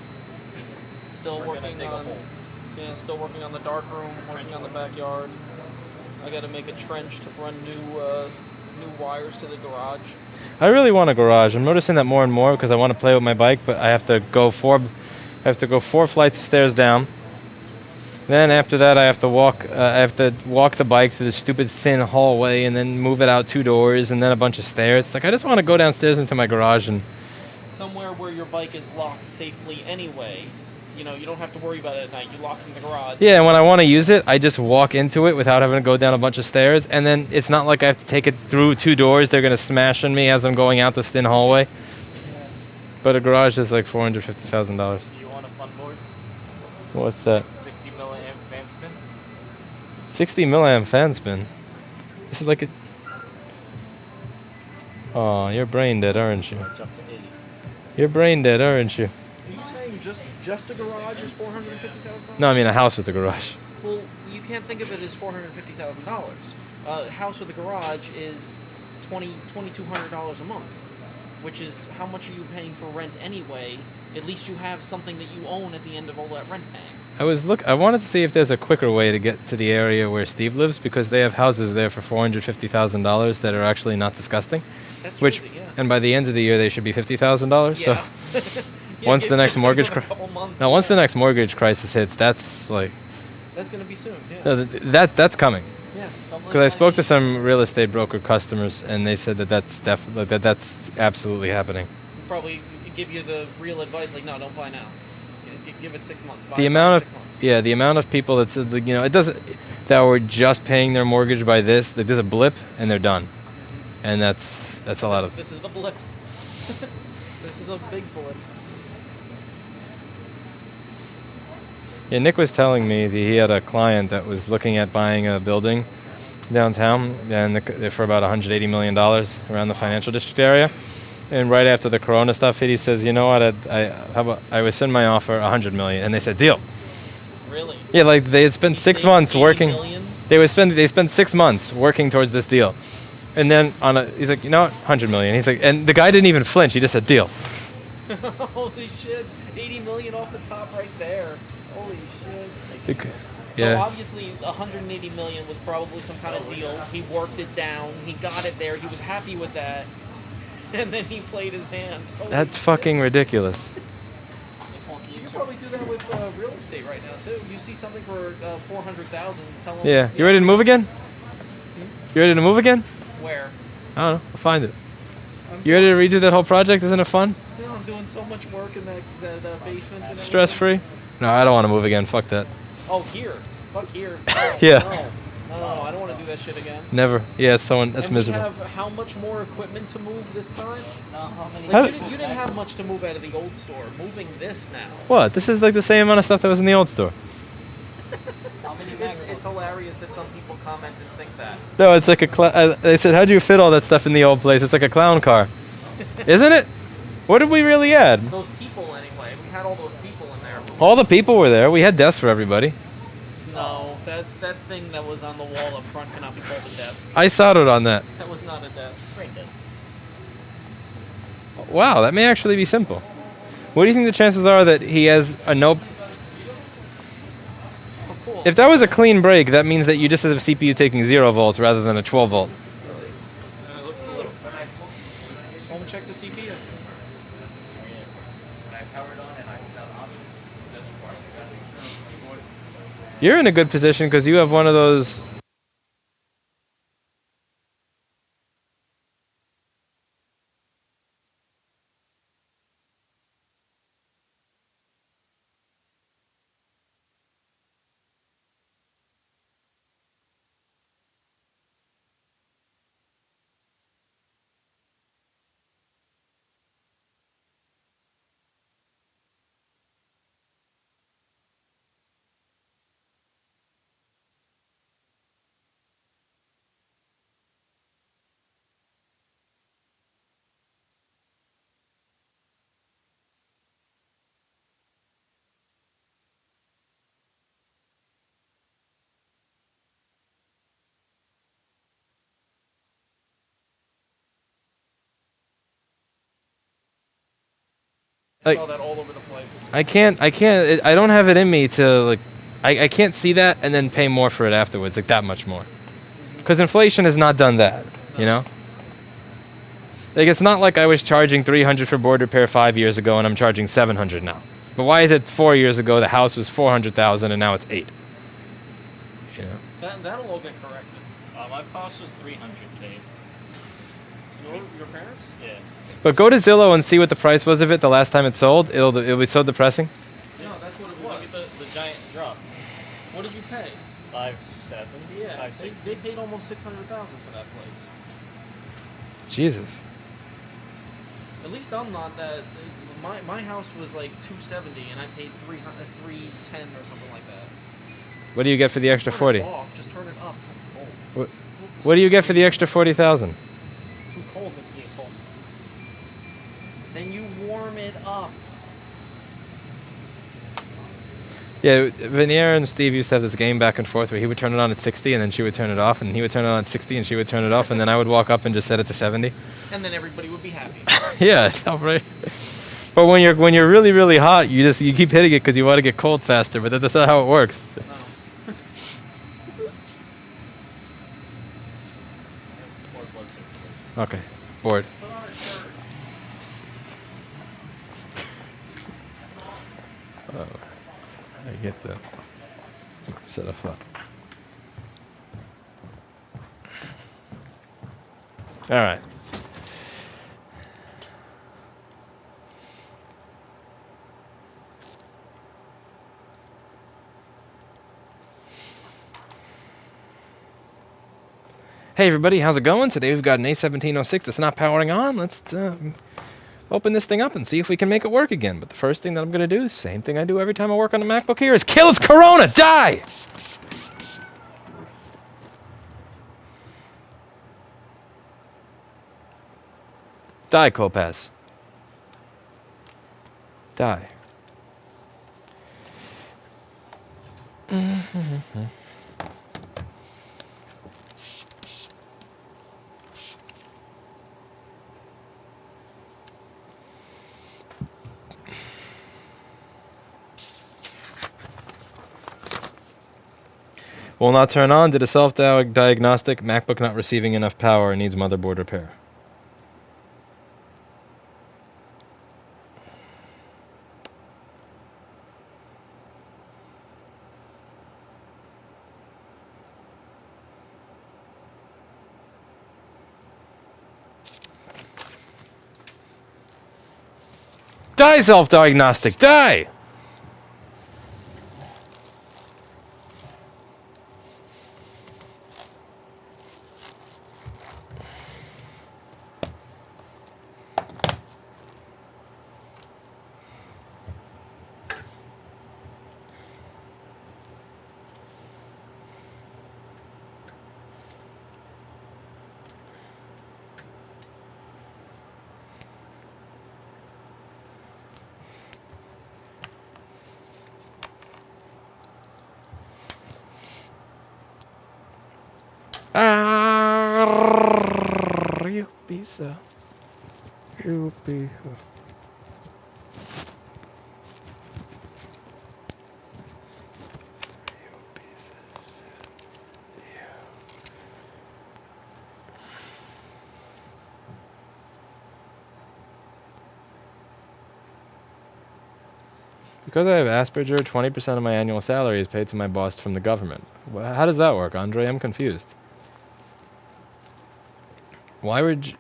Still working on, still working on the dark room, working on the backyard. I got to make a trench to run new wires to the garage. I really want a garage. I'm noticing that more and more because I want to play with my bike, but I have to go 4 flights of stairs down. Then after that, I have to walk the bike to the stupid thin hallway and then move it out 2 doors and then a bunch of stairs. It's like I just want to go downstairs into my garage and somewhere where your bike is locked safely anyway. You know, you don't have to worry about it at night. You lock it in the garage. yeah, and when I want to use it, I just walk into it without having to go down a bunch of stairs. And then it's not like I have to take it through 2 doors. They're going to smash on me as I'm going out this thin hallway. But a garage is like $450,000. You want a fun board? What's that? 60 milliamp fan spin? 60 milliamp fan spin. This is like a... Oh, you're brain dead, aren't you? Charge up to 80. You're brain dead, aren't you? Are you saying just a garage is $450,000? No, I mean a house with a garage. Well, you can't think of it as $450,000. A house with a garage is $2,200 a month, which is how much are you paying for rent anyway? At least you have something that you own at the end of all that rent paying. I wanted to see if there's a quicker way to get to the area where Steve lives because they have houses there for $450,000 that are actually not disgusting. That's Which, crazy, yeah. and by the end of the year, they should be $50,000. So Yeah. once the next mortgage, a couple months, once the next mortgage crisis hits, that's like, that's gonna be soon. Yeah. no, that's coming. Yeah. Because I spoke to some real estate broker customers, and they said that's absolutely happening. Probably give you the real advice, like, no, don't buy now. Give it 6 months. Buy The it amount in 6 months. the amount of people that said, like, it doesn't, that were just paying their mortgage by this, like, there's a blip and they're done, and that's a lot of. This is the blip. This is a big blip. Yeah, Nick was telling me that he had a client that was looking at buying a building downtown, and for about $180 million around the financial district area. And right after the Corona stuff hit, he says, "You know what? I would send my offer $100 million," and they said, "Deal." Really? Yeah, like they had spent 6 months 80 working. million? They spent 6 months working towards this deal, and then he's like, "You know what? $100 million." He's like, and the guy didn't even flinch. He just said, "Deal." Holy shit! 80 million off the top right there. Holy shit! Yeah. So obviously, 180 million was probably some kind of deal. He worked it down. He got it there. He was happy with that, and then he played his hand. Holy That's shit. fucking ridiculous. You could probably do that with real estate right now too. You see something for 400,000, tell them. Yeah. You ready to move again? You ready to move again? Where? I don't know. I'll find it. You ready to redo that whole project? Isn't it fun? Yeah, I'm doing so much work in that basement. And Stress free? No, I don't want to move again. Fuck that. Oh, here. Fuck here. No, Yeah. No, I don't want to do that shit again. Never. Yeah, that's And miserable. we have how much more equipment to move this time? How many? How- You didn't have much to move out of the old store. Moving this now. What? This is like the same amount of stuff that was in the old store. How many It's MacBooks? hilarious that some people comment and think that. No, it's like they said, how'd you fit all that stuff in the old place? It's like a clown car. Isn't it? What did we really add? Those people, anyway. We had all those people in there. All the people were there. We had desks for everybody. No, that thing that was on the wall up front cannot be called a desk. I soldered on that. That was not a desk. Great then. Wow, that may actually be simple. What do you think the chances are that he has a no... Oh, cool. If that was a clean break, that means that you just have a CPU taking 0 volts rather than a 12 volt. It looks a little... Home check the CPU. You're in a good position because you have one of those... I Like- saw that all over the place. I don't have it in me to, like, I can't see that and then pay more for it afterwards, like that much more. Because inflation has not done that, you know? Like, it's not like I was charging $300 for board repair 5 years ago and I'm charging $700 now. But why is it 4 years ago the house was $400,000 and now it's 8? You know? That'll all get corrected. My cost was $300K. Your parents? Yeah. But go to Zillow and see what the price was of it the last time it sold. It'll be so depressing. No, that's what it was. Look at the giant drop. What did you pay? 570. Yeah, 560. they paid almost $600,000 for that place. Jesus. At least I'm not that. My house was like $270 and I paid $310 or something like that. What do you get for the extra 40? Turn it off, just turn it up. Oh, What do you get for the extra 40,000? it's too cold to be cold. Then you warm it up. Yeah, Veneer and Steve used to have this game back and forth where he would turn it on at 60 and then she would turn it off, and he would turn it on at 60 and she would turn it off, and then I would walk up and just set it to 70. And then everybody would be happy. Yeah, it's all right. But when you're really, really hot, you keep hitting it because you want to get cold faster, but that's not how it works. No. Okay, bored. Oh, I get the set up. All right. Hey everybody, how's it going? Today we've got an A1706 that's not powering on. Let's open this thing up and see if we can make it work again. But the first thing that I'm going to do, same thing I do every time I work on a MacBook here, is kill its corona! Die! Die, Kopaz. Die. Will not turn on. Did a self-diagnostic. MacBook not receiving enough power. Needs motherboard repair. Die, self-diagnostic. Die! You pizza. You pizza. Because I have Asperger, 20% of my annual salary is paid to my boss from the government. How does that work, Andre? I'm confused. Why would you...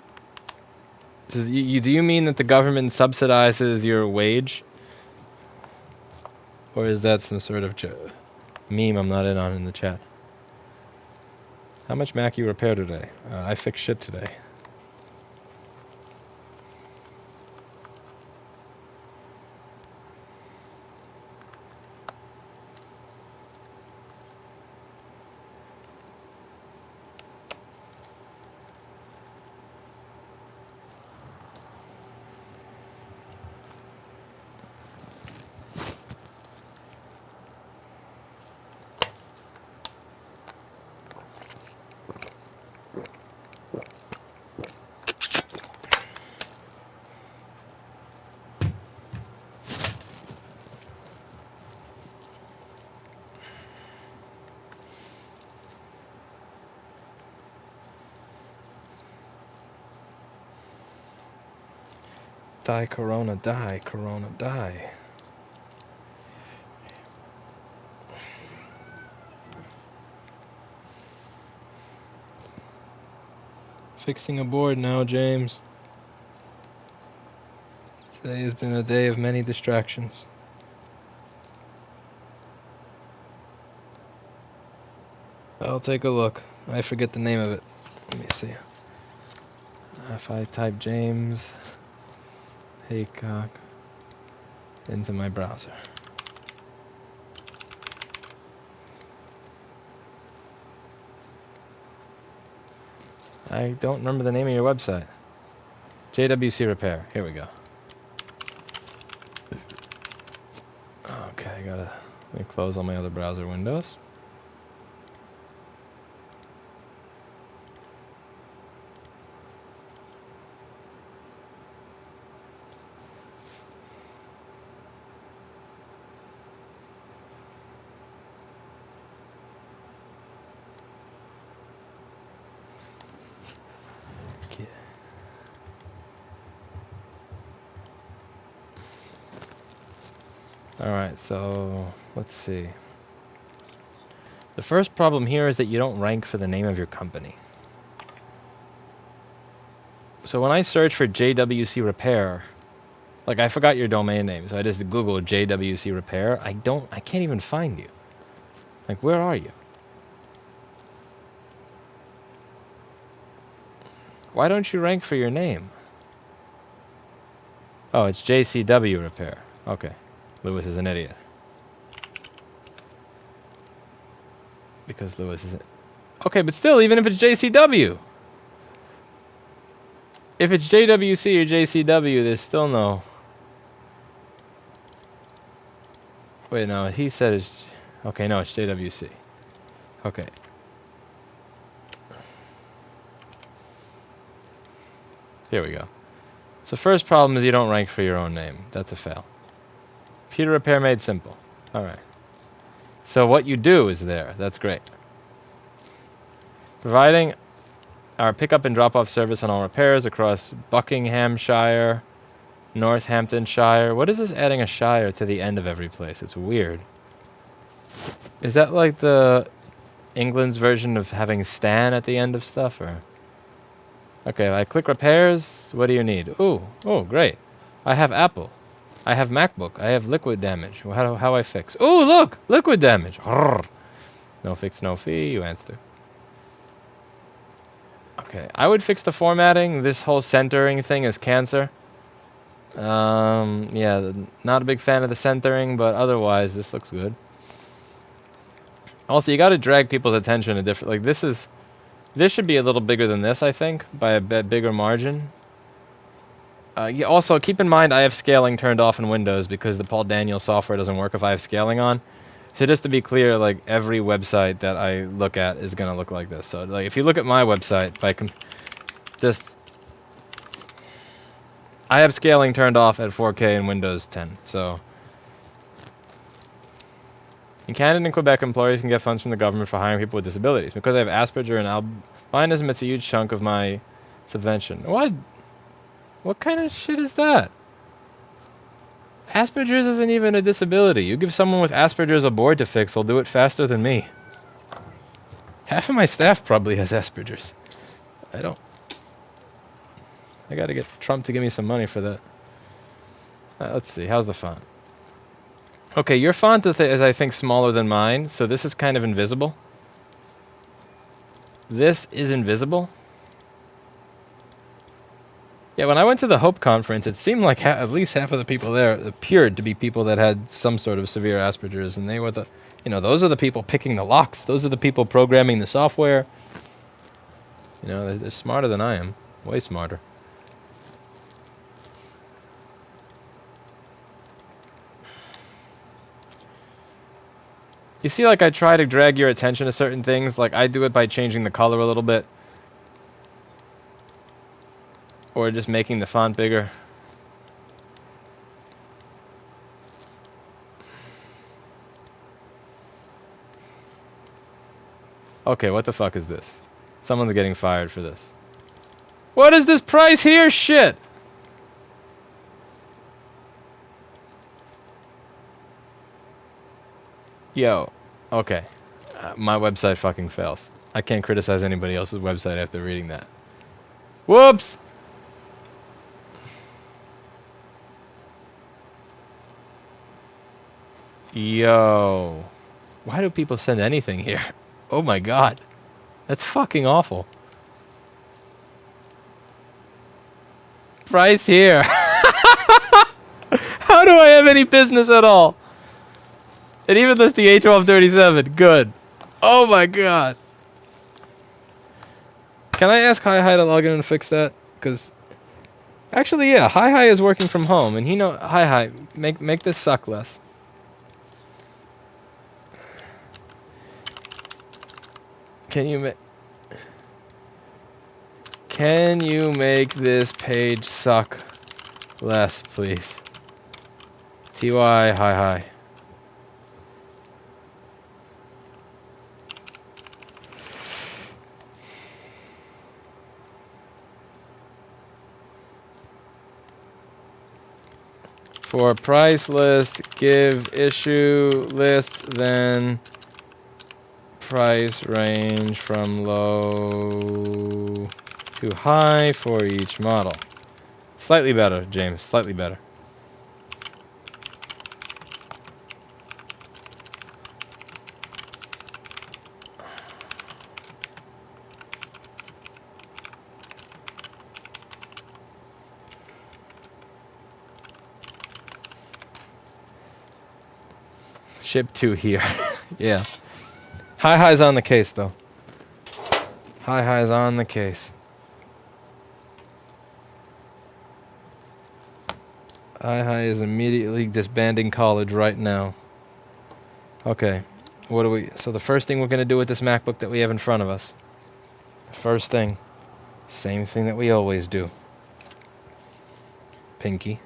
Do you mean that the government subsidizes your wage? Or is that some sort of meme I'm not in on in the chat? How much Mac you repair today? I fixed shit today. Die, Corona, die, Corona, die. Fixing a board now, James. Today has been a day of many distractions. I'll take a look. I forget the name of it. Let me see. If I type James HAKKO into my browser. I don't remember the name of your website. JWC Repair. Here we go. Okay, let me close all my other browser windows. Alright, so let's see. The first problem here is that you don't rank for the name of your company. So when I search for JWC Repair, like I forgot your domain name, so I just Googled JWC Repair. I can't even find you. Like, where are you? Why don't you rank for your name? Oh, it's JCW Repair. Okay. Lewis is an idiot. Because Lewis isn't... Okay, but still, even if it's JCW. If it's JWC or JCW, there's still no... Wait, no, he said it's... Okay, no, it's JWC. Okay. Here we go. So first problem is you don't rank for your own name. That's a fail. Computer repair made simple. Alright. So what you do is there. That's great. Providing our pickup and drop-off service on all repairs across Buckinghamshire, Northamptonshire. What is this adding a shire to the end of every place? It's weird. Is that like the England's version of having Stan at the end of stuff? Or okay, I click repairs. What do you need? Ooh, great. I have Apple. I have Macbook. I have liquid damage. How I fix? Ooh, look! Liquid damage. Arrgh. No fix, no fee. You answer. Okay, I would fix the formatting. This whole centering thing is cancer. Yeah, not a big fan of the centering, but otherwise, this looks good. Also, you got to drag people's attention to different... Like, this should be a little bigger than this, I think, by a bit bigger margin. Also, keep in mind I have scaling turned off in Windows because the Paul Daniel software doesn't work if I have scaling on. So just to be clear, like every website that I look at is gonna look like this. So like if you look at my website, if I can just, I have scaling turned off at 4K in Windows 10. So in Canada and Quebec, employers can get funds from the government for hiring people with disabilities. Because I have Asperger and albinism, it's a huge chunk of my subvention. What? What kind of shit is that? Asperger's isn't even a disability. You give someone with Asperger's a board to fix, they'll do it faster than me. Half of my staff probably has Asperger's. I don't. I gotta get Trump to give me some money for that. Let's see, how's the font? Okay, your font is, I think, smaller than mine, so this is kind of invisible. This is invisible. Yeah, when I went to the Hope conference, it seemed like at least half of the people there appeared to be people that had some sort of severe Asperger's, and they were the, you know, those are the people picking the locks. Those are the people programming the software. You know, they're smarter than I am. Way smarter. You see, like, I try to drag your attention to certain things. Like, I do it by changing the color a little bit. Or just making the font bigger. Okay, what the fuck is this? Someone's getting fired for this. What is this price here shit? Yo, okay. My website fucking fails. I can't criticize anybody else's website after reading that. Whoops! Yo. Why do people send anything here? Oh my god. That's fucking awful. Price here. How do I have any business at all? It even lists the A1237. Good. Oh my god. Can I ask Hi to log in and fix that? Because actually, yeah, Hi is working from home, and he know Hi, make this suck less. Can you make this page suck less, please? TY Hi. For price list, give issue list, then price range from low to high for each model. Slightly better, James, slightly better. Ship to here. Yeah. Hi's on the case, though. Hi's on the case. Hi is immediately disbanding college right now. Okay. What do we... So the first thing we're going to do with this MacBook that we have in front of us. First thing. Same thing that we always do. Pinky.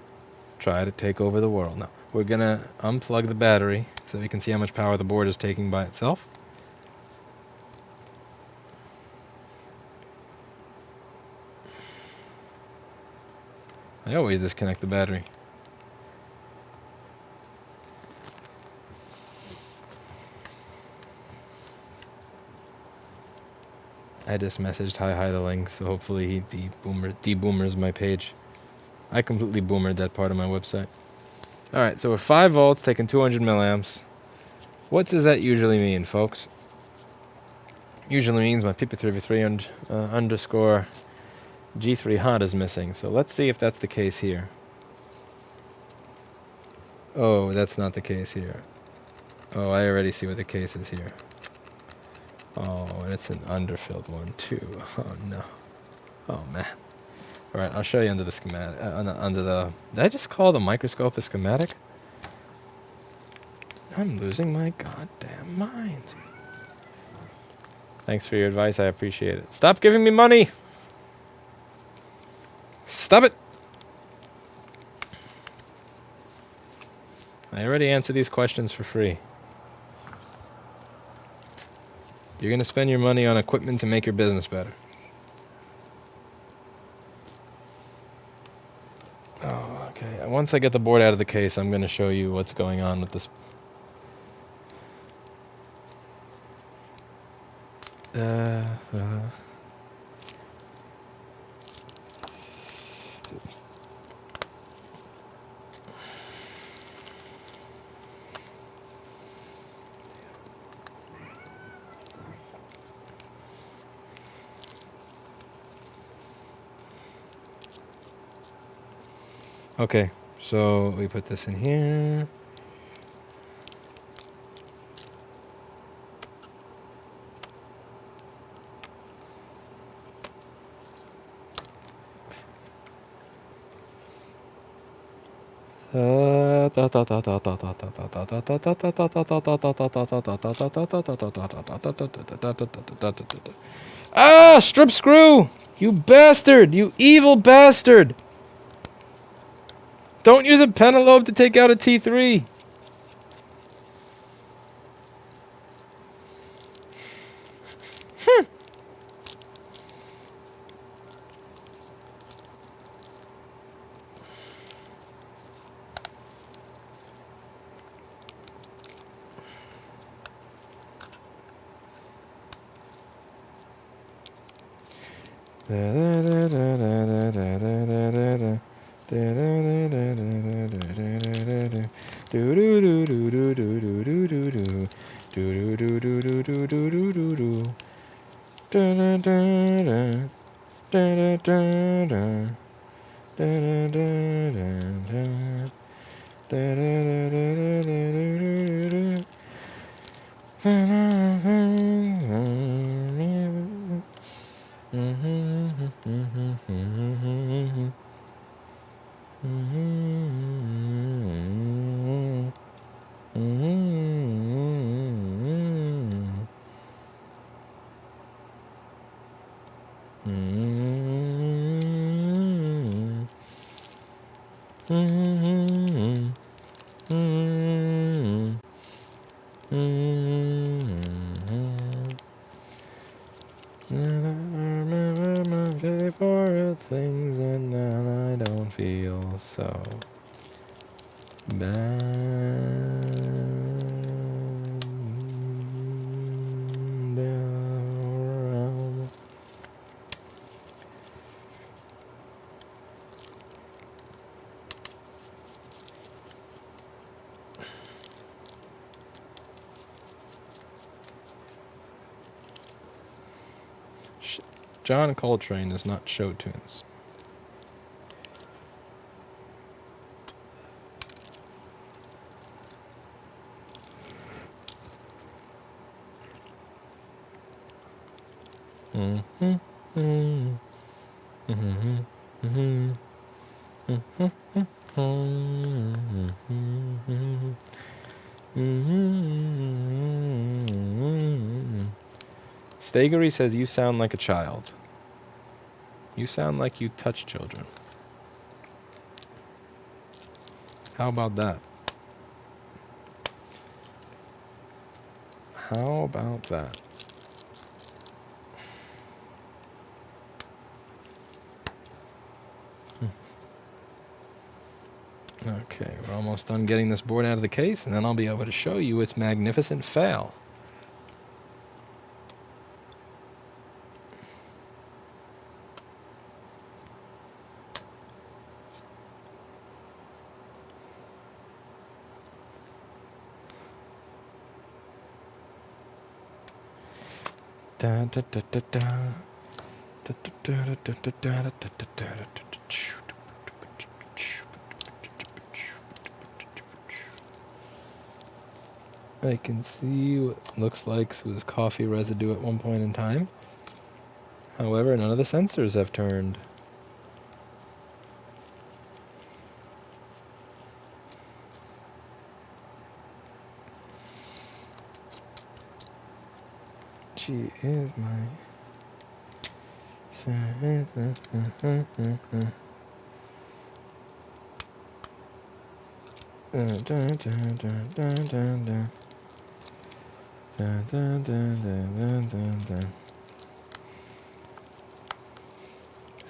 Try to take over the world. No. We're going to unplug the battery so we can see how much power the board is taking by itself. I always disconnect the battery. I just messaged Hi the link, so hopefully he de-boomers my page. I completely boomered that part of my website. Alright, so we're 5 volts, taking 200 milliamps. What does that usually mean, folks? Usually means my PP33 underscore G3 hot is missing. So let's see if that's the case here. Oh, that's not the case here. Oh, I already see what the case is here. Oh, and it's an underfilled one too. Oh no. Oh man. Alright, I'll show you under the schematic. Under the... Did I just call the microscope a schematic? I'm losing my goddamn mind. Thanks for your advice. I appreciate it. Stop giving me money. Stop it. I already answered these questions for free. You're going to spend your money on equipment to make your business better. Oh, okay. Once I get the board out of the case, I'm going to show you what's going on with this. Okay, so we put this in here. Ah, strip screw! You bastard! You evil bastard! Don't use a pentalobe to take out a T3. Things and now I don't feel so bad. John Coltrane is not show tunes. Stagery says you sound like a child. You sound like you touch children. How about that? How about that? Okay, we're almost done getting this board out of the case, and then I'll be able to show you its magnificent fail. I can see what looks like was coffee residue at one point in time. However, none of the sensors have turned. She is my... I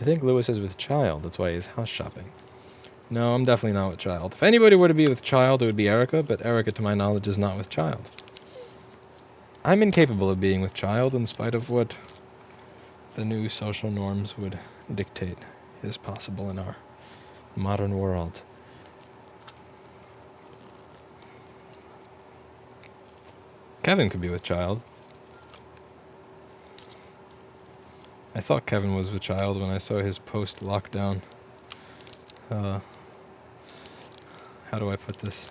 think Lewis is with Child. That's why he's house shopping. No, I'm definitely not with Child. If anybody were to be with Child, it would be Erica, but Erica, to my knowledge, is not with Child. I'm incapable of being with Child in spite of what the new social norms would dictate is possible in our modern world. Kevin could be with Child. I thought Kevin was with Child when I saw his post-lockdown. How do I put this?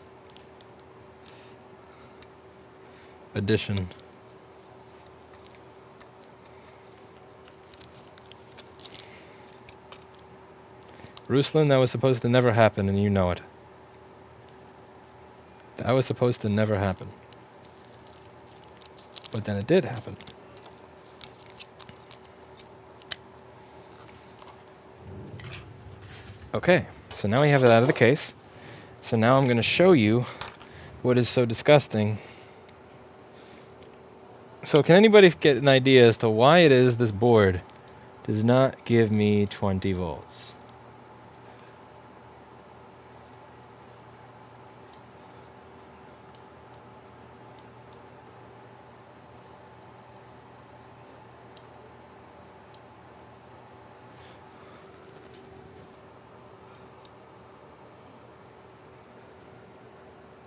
Edition. Ruslan, that was supposed to never happen, and you know it. That was supposed to never happen. But then it did happen. Okay, so now we have it out of the case. So now I'm going to show you what is so disgusting. So can anybody get an idea as to why it is this board does not give me 20 volts?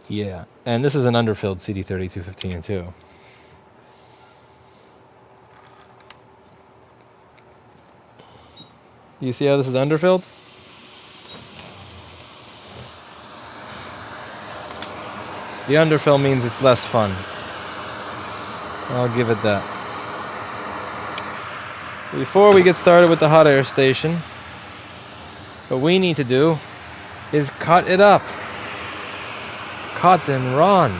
Yeah, and this is an underfilled CD3215 too. You see how this is underfilled? The underfill means it's less fun. I'll give it that. Before we get started with the hot air station, what we need to do is cut it up. Cut and run.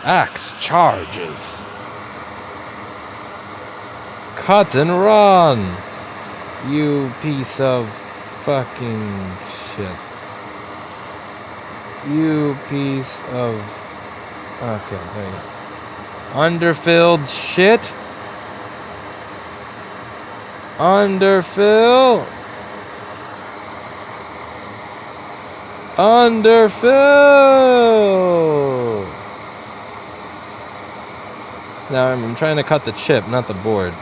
Axe charges. Cut and run. You piece of fucking shit. You piece of... Okay, there you go. Underfilled shit. Underfill. Underfill. Now I'm trying to cut the chip, not the board.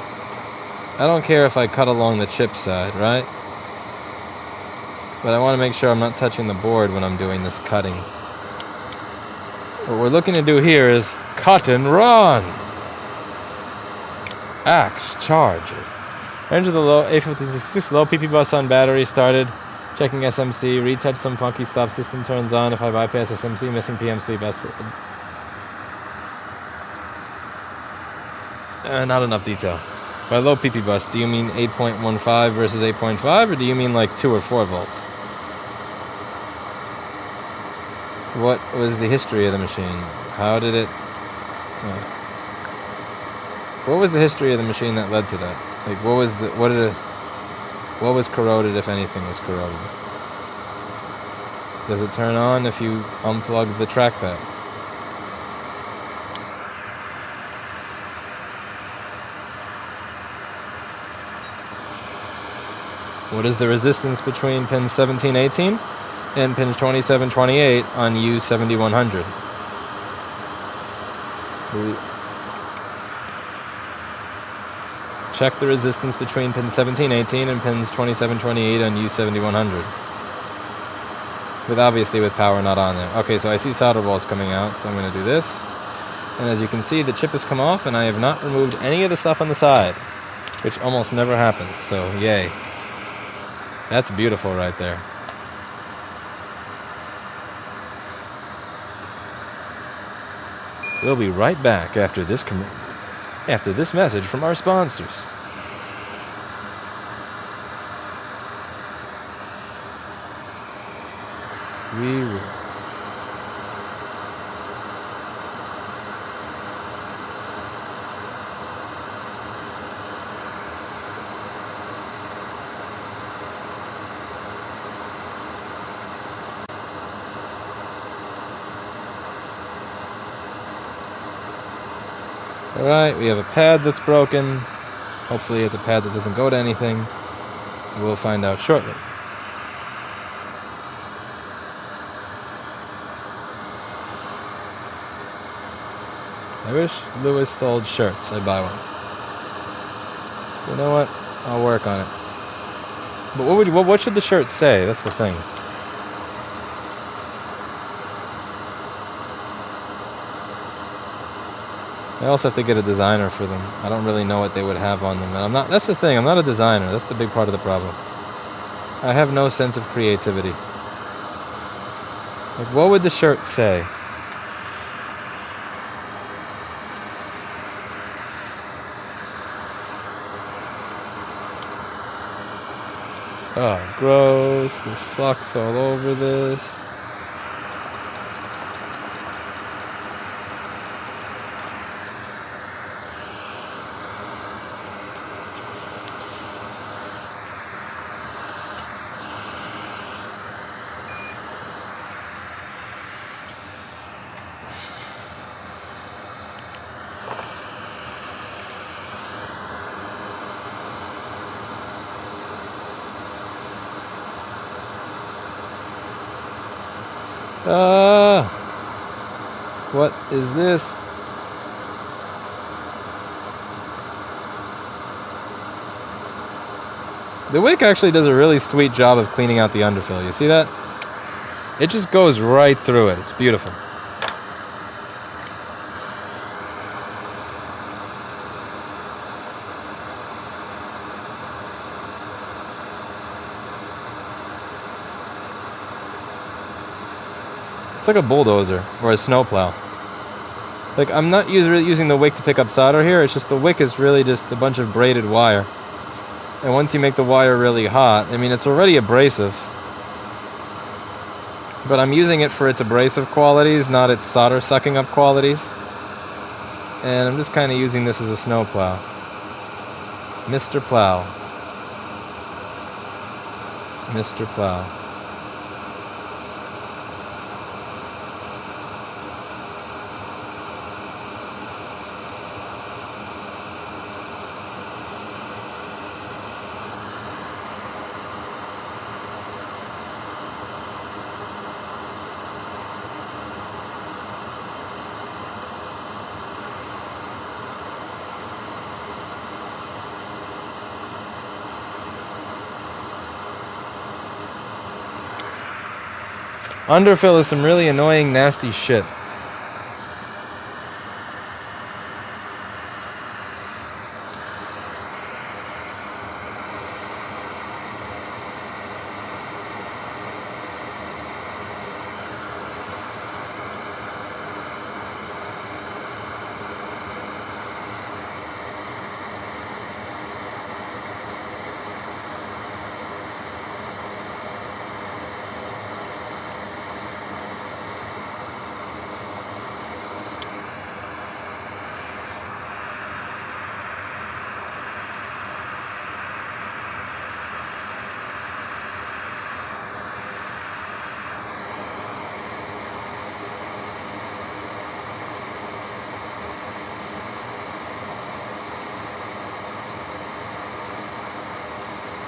I don't care if I cut along the chip side, right? But I want to make sure I'm not touching the board when I'm doing this cutting. What we're looking to do here is cut and run. Axe charges. Enter the low A56 low PP bus on battery started. Checking SMC, retouch some funky stop system turns on if I bypass SMC, missing PM sleep. Not enough detail. By low PP bus, do you mean 8.15 versus 8.5, or do you mean like 2 or 4 volts? What was the history of the machine? How did it... What was the history of the machine that led to that? Like, what was the... What was corroded, if anything was corroded? Does it turn on if you unplug the trackpad? What is the resistance between pins 17, 18 and pins 27, 28 on U7100? Check the resistance between pins 17, 18 and pins 27, 28 on U7100. Obviously with power not on there. Okay, so I see solder balls coming out, so I'm going to do this. And as you can see, the chip has come off, and I have not removed any of the stuff on the side, which almost never happens, so yay. That's beautiful right there. We'll be right back after this message from our sponsors. Alright, we have a pad that's broken. Hopefully it's a pad that doesn't go to anything. We'll find out shortly. I wish Lewis sold shirts. I'd buy one. You know what? I'll work on it. But what should the shirt say? That's the thing. I also have to get a designer for them. I don't really know what they would have on them. And that's the thing, I'm not a designer. That's the big part of the problem. I have no sense of creativity. Like, what would the shirt say? Oh, gross. There's flux all over this. What is this? The wick actually does a really sweet job of cleaning out the underfill. You see that? It just goes right through it. It's beautiful. It's like a bulldozer or a snowplow. Like, I'm not using the wick to pick up solder here. It's just the wick is really just a bunch of braided wire. And once you make the wire really hot, I mean, it's already abrasive. But I'm using it for its abrasive qualities, not its solder sucking up qualities. And I'm just kind of using this as a snowplow. Mr. Plow. Mr. Plow. Underfill is some really annoying, nasty shit.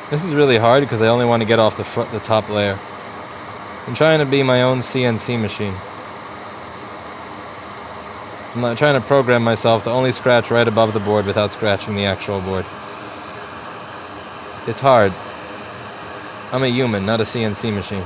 This is really hard because I only want to get off the top layer. I'm trying to be my own CNC machine. I'm not trying to program myself to only scratch right above the board without scratching the actual board. It's hard. I'm a human, not a CNC machine.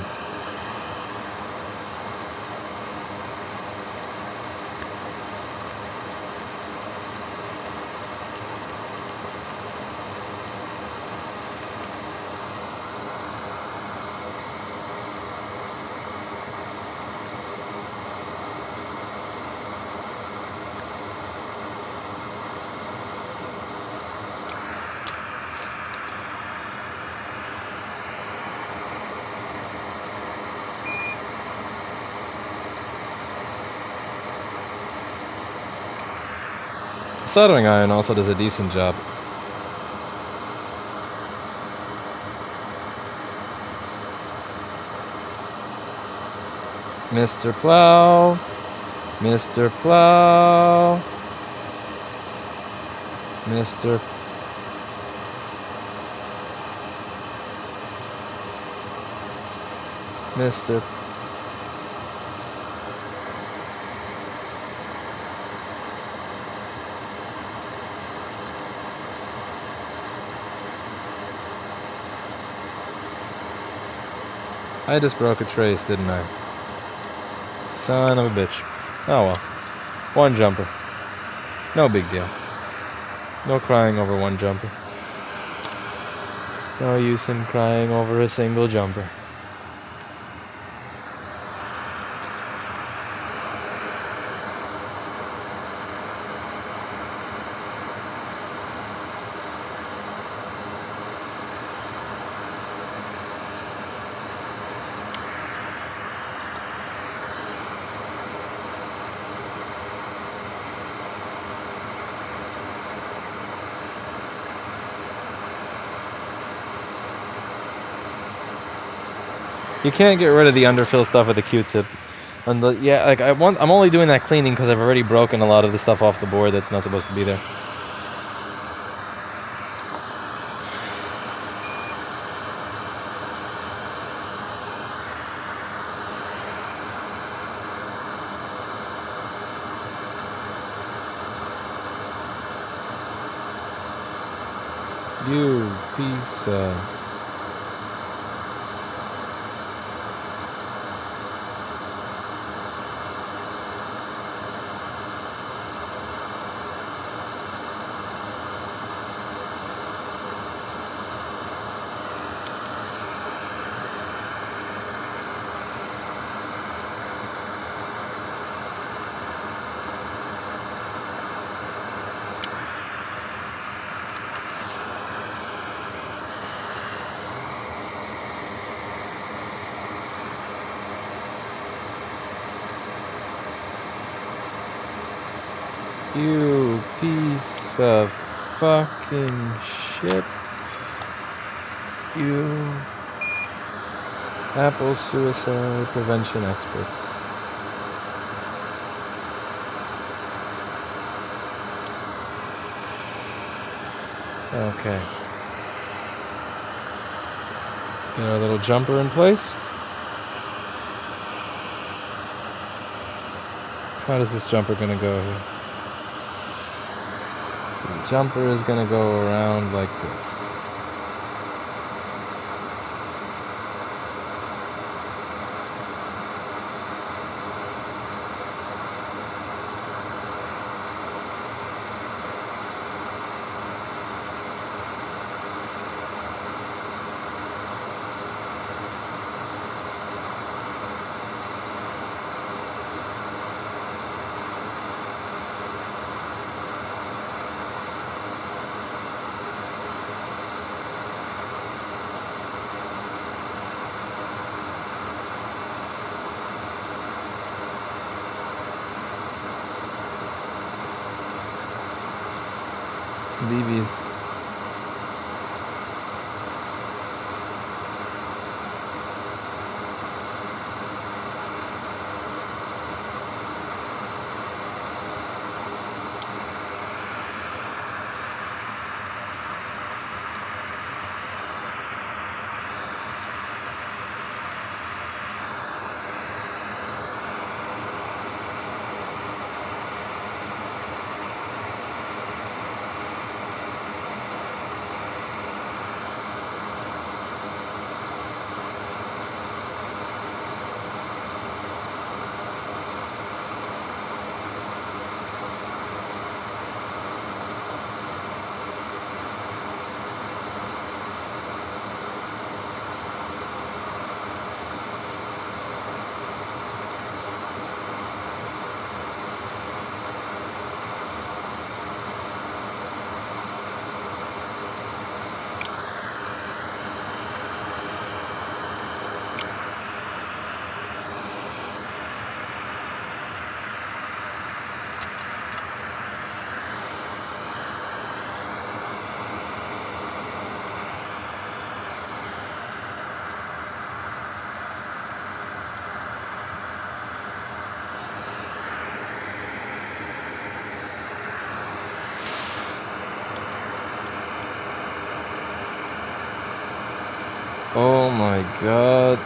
Soldering iron also does a decent job. Mr. Plow, Mr. Plow. Mister. Mister. I just broke a trace, didn't I? Son of a bitch. Oh well. One jumper. No big deal. No crying over one jumper. No use in crying over a single jumper. You can't get rid of the underfill stuff with a Q-tip. And yeah, like I'm only doing that cleaning because I've already broken a lot of the stuff off the board that's not supposed to be there. You piece of... You piece of fucking shit. You Apple suicide prevention experts. Okay. Let's get our little jumper in place. How is this jumper gonna go here? The jumper is gonna go around like this. BBs. Oh my god.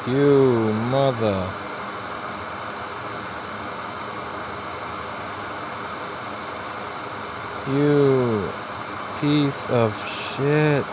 You mother. You piece of shit.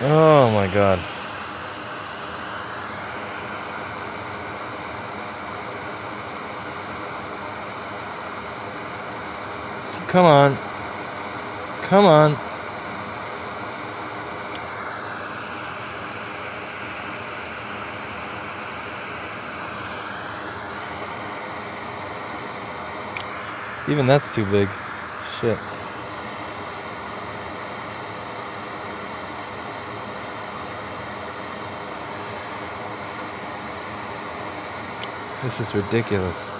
Oh my god. Come on. Come on. Even that's too big. Shit. This is ridiculous.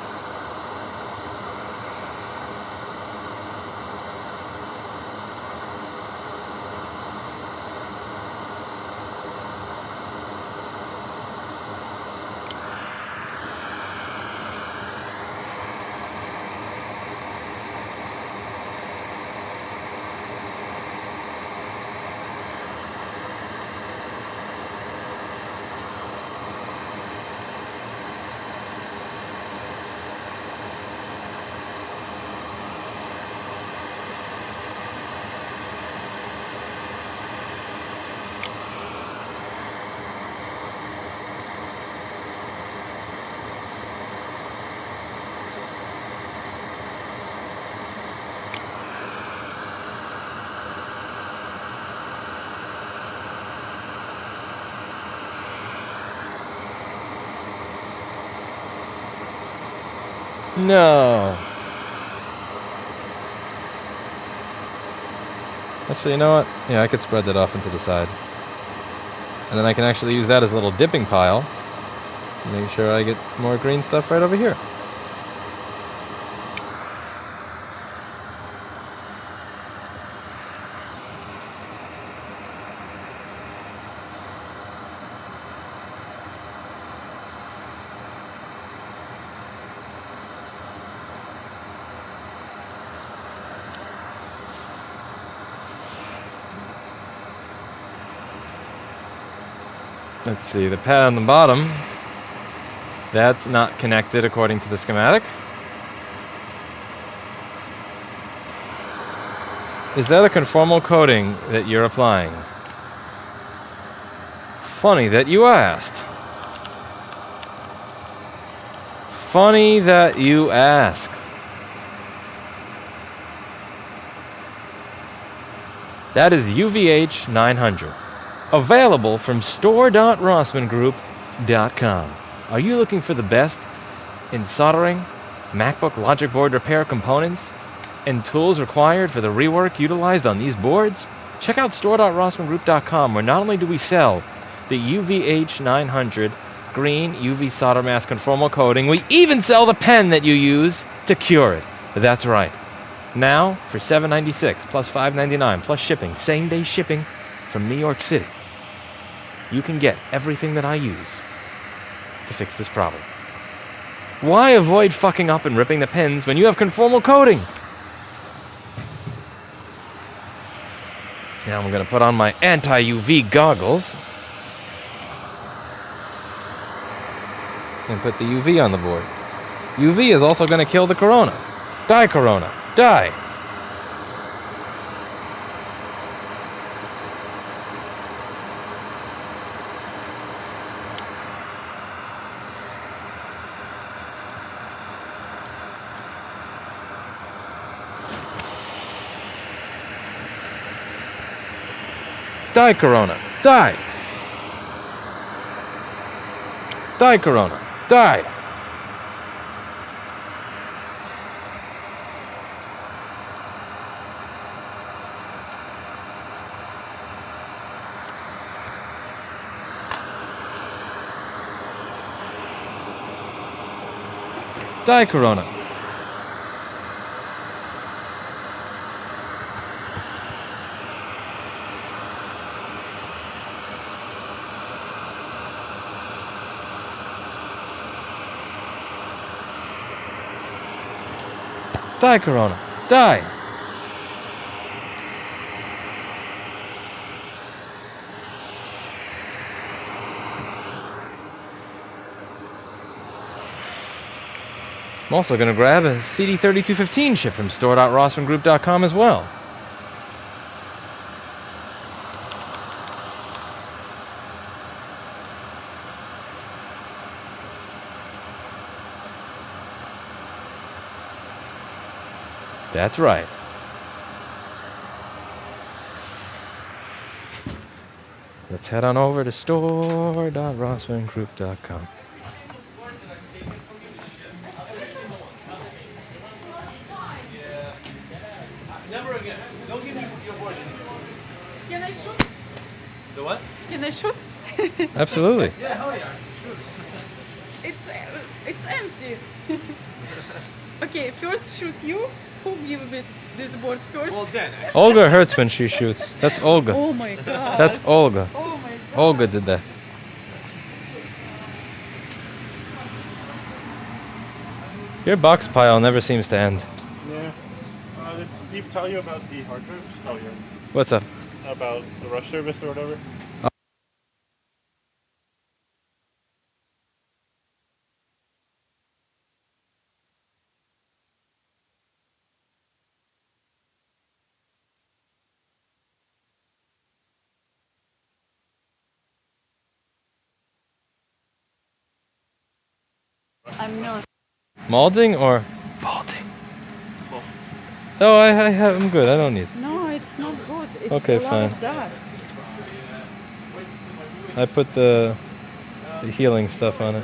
No. Actually, you know what? Yeah, I could spread that off into the side. And then I can actually use that as a little dipping pile to make sure I get more green stuff right over here. Let's see, the pad on the bottom, that's not connected according to the schematic. Is that a conformal coating that you're applying? Funny that you asked. Funny that you ask. That is UVH 900. Available from store.rossmangroup.com. Are you looking for the best in soldering, MacBook logic board repair components, and tools required for the rework utilized on these boards? Check out store.rossmangroup.com, where not only do we sell the UVH 900 green UV solder mask conformal coating, we even sell the pen that you use to cure it. That's right. Now, for $7.96 plus $5.99 plus shipping, same-day shipping from New York City, you can get everything that I use to fix this problem. Why avoid fucking up and ripping the pins when you have conformal coating? Now I'm going to put on my anti-UV goggles and put the UV on the board. UV is also going to kill the corona. Die, corona. Die. Die, corona. Die. Die, corona. Die. Die, corona. Die, corona. Die. I'm also going to grab a CD3215 chip from store.rossmangroup.com as well. That's right. Let's head on over to store.rossmangroup.com. Never again. Don't give me your version. Can I shoot? The what? Can I shoot? Absolutely. Yeah, hell yeah. Sure. It's empty. Okay, first shoot you. Who give me this board first? Well, then. Olga hurts when she shoots. That's Olga. Oh my god. That's Olga. Oh my god. Olga did that. Your box pile never seems to end. Yeah. Did Steve tell you about the hard drives? Oh, yeah. What's up? About the rush service or whatever? I'm not. Molding or balding? Oh, I have. I'm good. I don't need. No, it's not good. It's Okay, a lot fine. of dust. I put the healing stuff on it.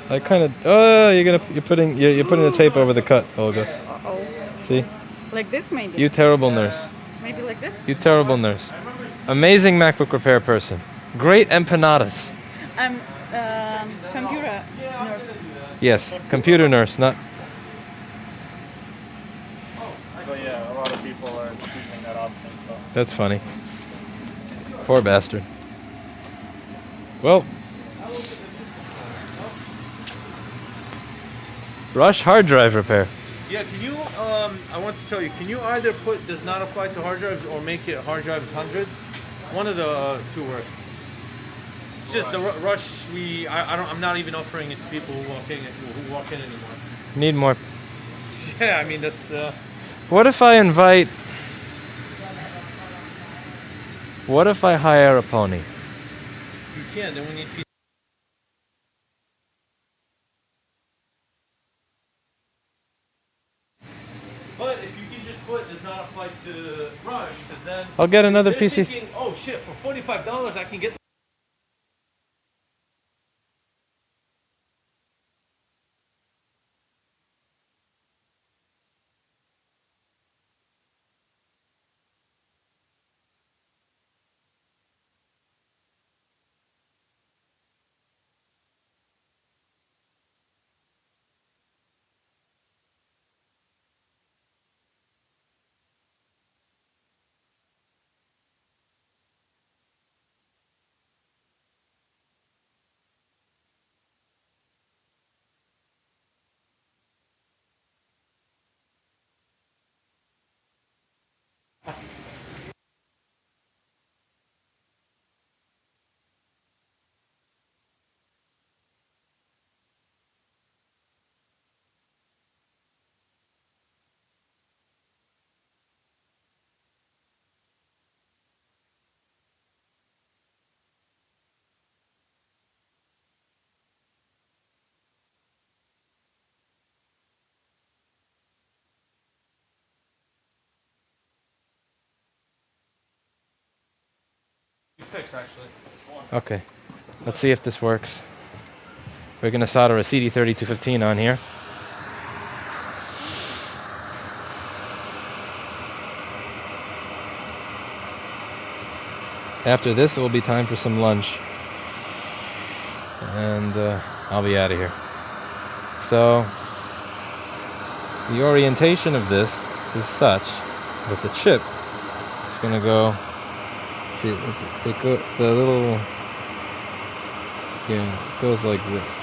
I kind of. Oh, you're putting the tape over the cut, Olga. Uh-oh. See, Like this maybe? you terrible nurse. Maybe like this? You terrible nurse. Amazing MacBook repair person. Great empanadas. I'm computer nurse. Yes, computer nurse, not. But yeah, a lot of people are choosing that option, so. That's funny. Poor bastard. Well. Rush hard drive repair. Yeah, can you, I want to tell you, can you either put does not apply to hard drives or make it hard drives 100? One of the two work. It's just the rush. I'm not even offering it to people who walk in anymore. Need more. Yeah, I mean that's. What if I invite? What if I hire a pony? You can. Then we need people. But if you can just put does not apply to Rush, because then I'll get another they're PC. thinking, oh shit, for $45 I can get. You fix actually. Okay, let's see if this works. We're gonna solder a CD3215 on here. After this, it will be time for some lunch. And I'll be out of here. So, the orientation of this is such that the chip is going to go, see, the little, yeah, it goes like this.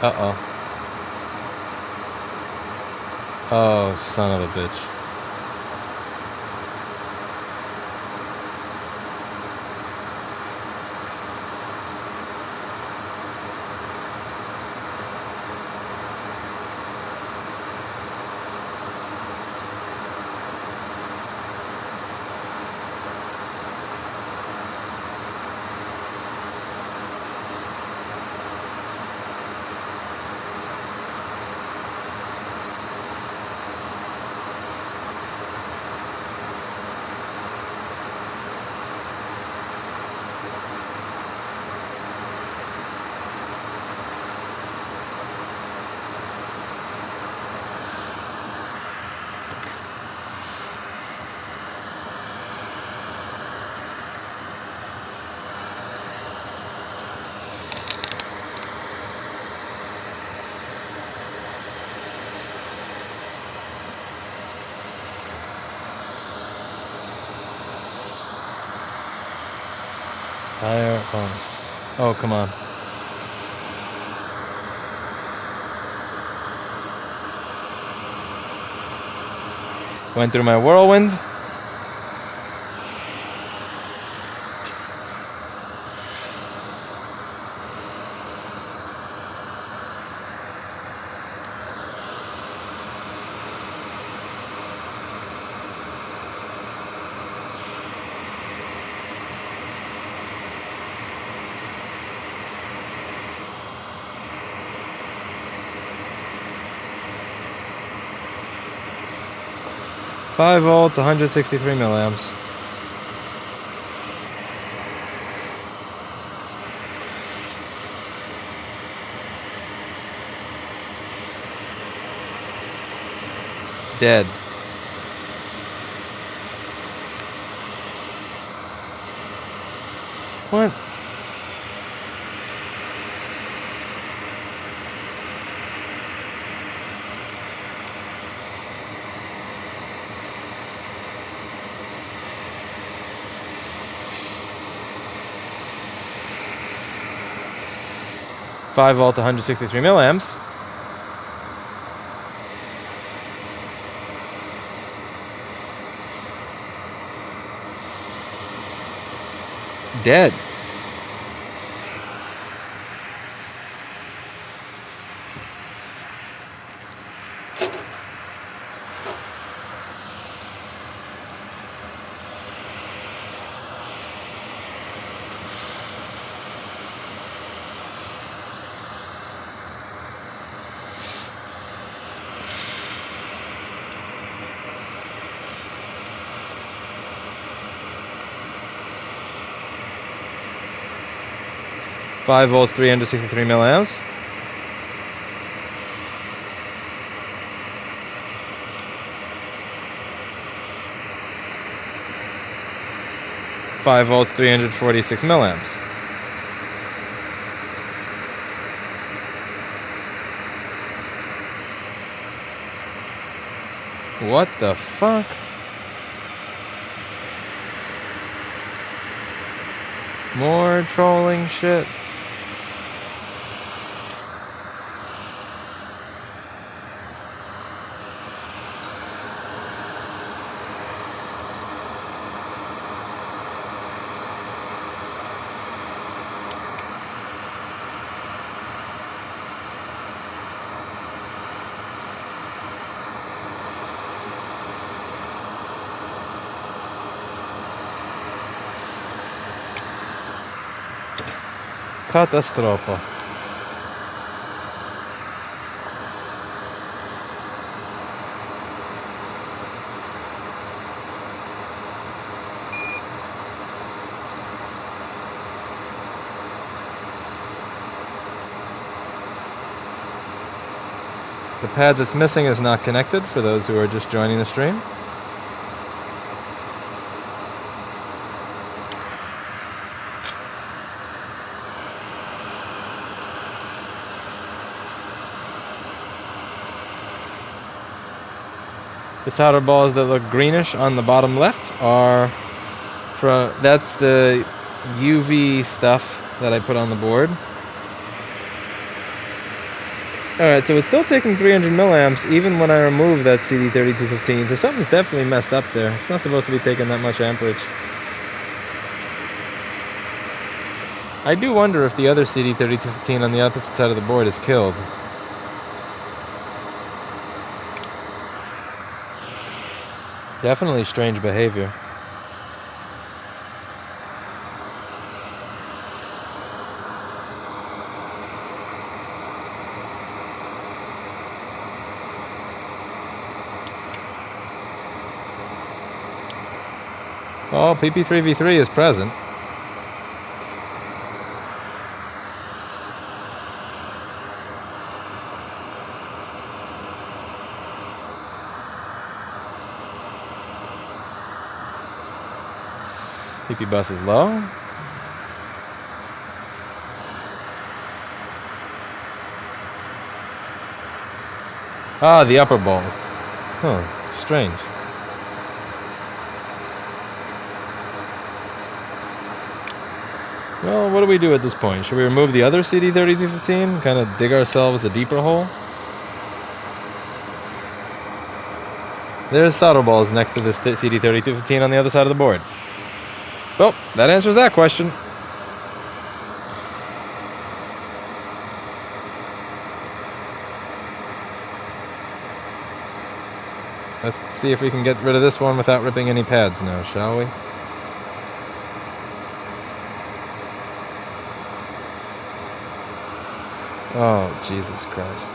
Uh-oh. Oh, son of a bitch. Higher. Oh, come on. Went through my whirlwind. Five volts, 163 milliamps. Dead. What? Five volts, 163 milliamps. Dead. Five volts, 363 milliamps. Five volts, 346 milliamps. What the fuck? More trolling shit. Katastrofa. The pad that's missing is not connected for those who are just joining the stream. The solder balls that look greenish on the bottom left are that's the UV stuff that I put on the board. Alright, so it's still taking 300 milliamps even when I remove that CD3215, so something's definitely messed up there. It's not supposed to be taking that much amperage. I do wonder if the other CD3215 on the opposite side of the board is killed. Definitely strange behavior. Oh, PP3V3 is present. PP bus is low. Ah, the upper balls. Huh, strange. Well, what do we do at this point? Should we remove the other CD3215? Kind of dig ourselves a deeper hole? There's solder balls next to this CD3215 on the other side of the board. Well, that answers that question. Let's see if we can get rid of this one without ripping any pads now, shall we? Oh, Jesus Christ.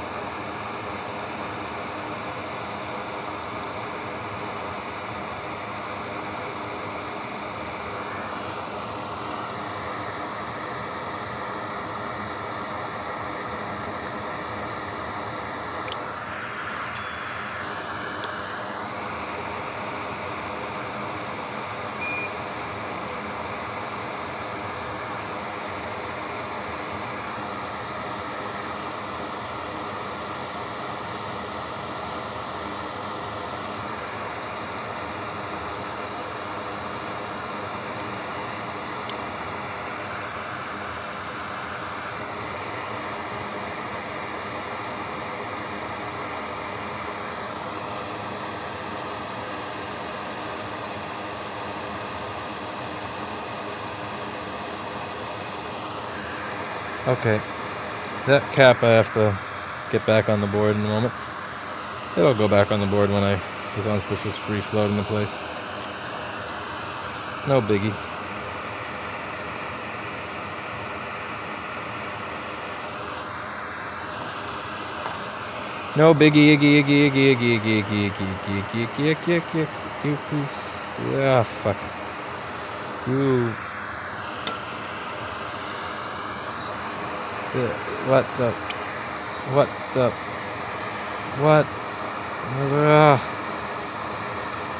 Okay, that cap I have to get back on the board in a moment. It'll go back on the board because once this is free floating in place. No biggie. No biggie, iggy, iggy, iggy, iggy, iggy, iggy, iggy, iggy, iggy, iggy, iggy, iggy, please. Ah, fuck. Ooh. What?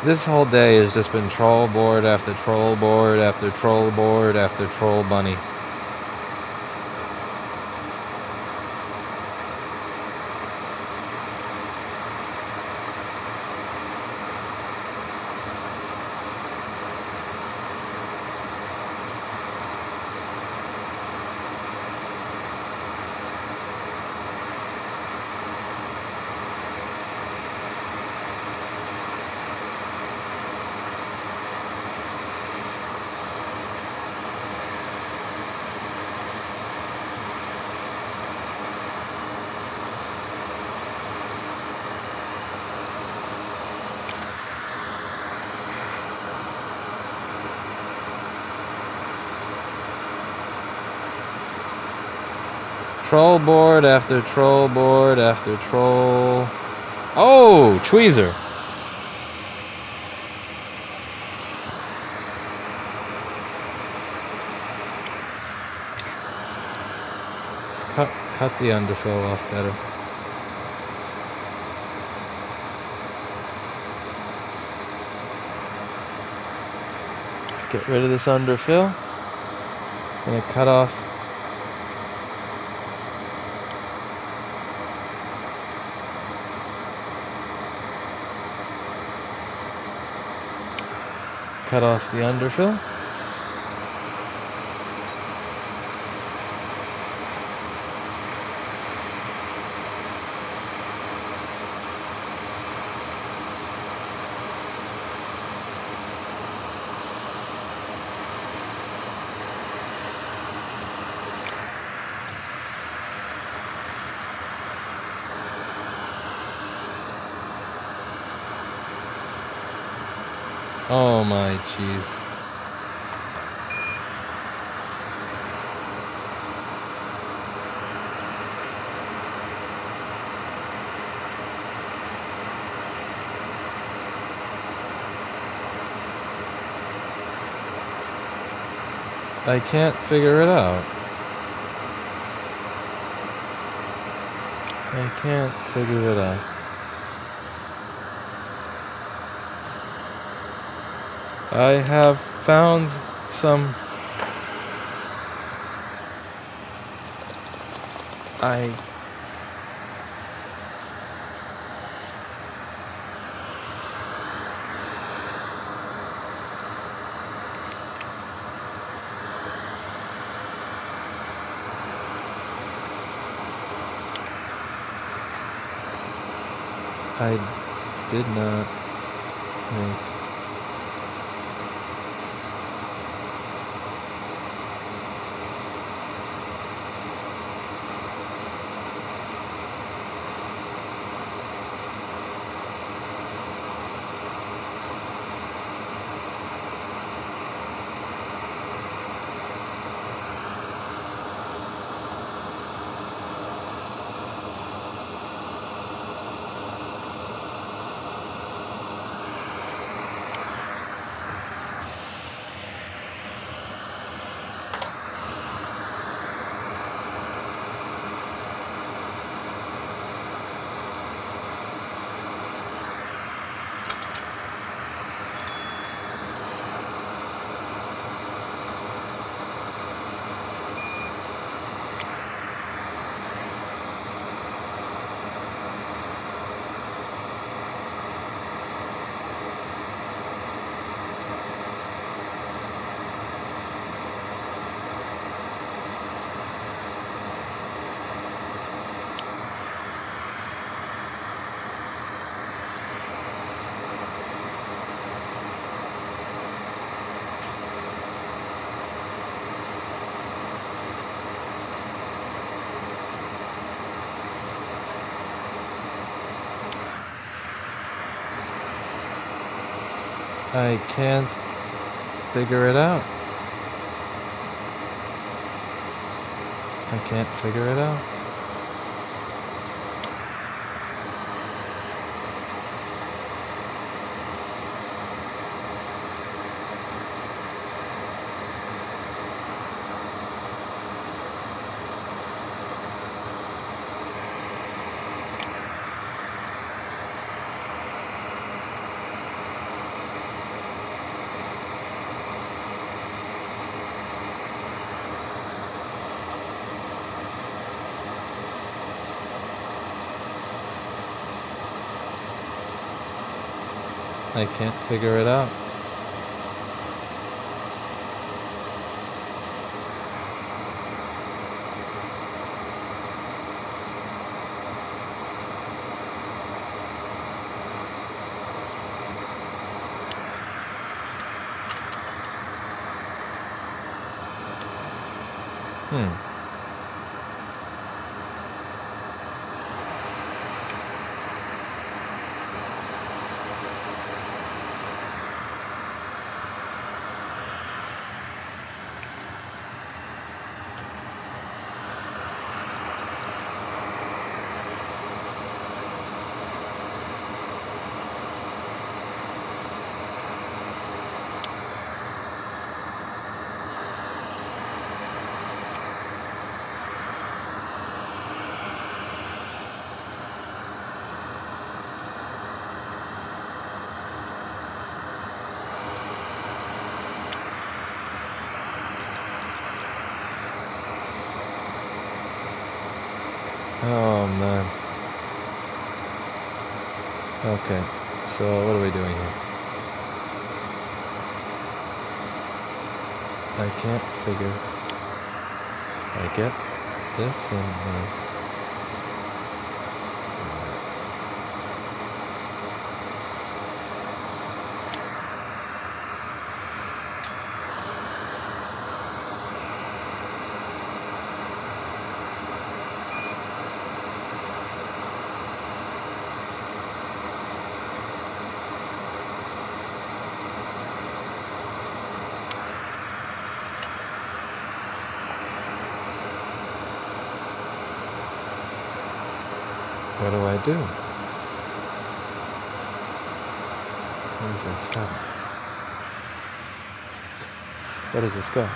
This whole day has just been troll board after troll board after troll board after troll bunny. Troll board after troll board after troll. Oh, tweezer. Cut the underfill off better. Let's get rid of this underfill. Gonna cut off. Cut off the underfill. Oh my jeez. I can't figure it out. I can't figure it out. I have found some. I did not make. I can't figure it out. I can't figure it out. I can't figure it out. Oh man. Okay, so what are we doing here? I can't figure. I get this and what do I do? Where's that 7? Where does this go?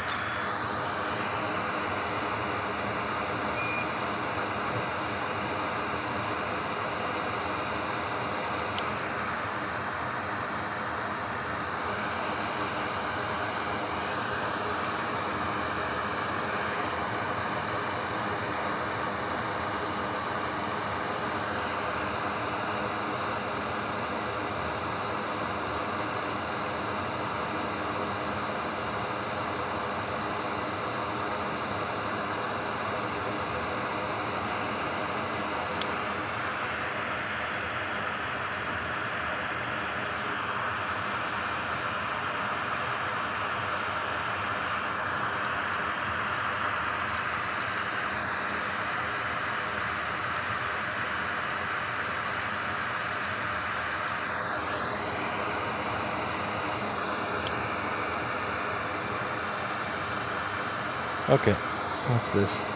Okay, what's this?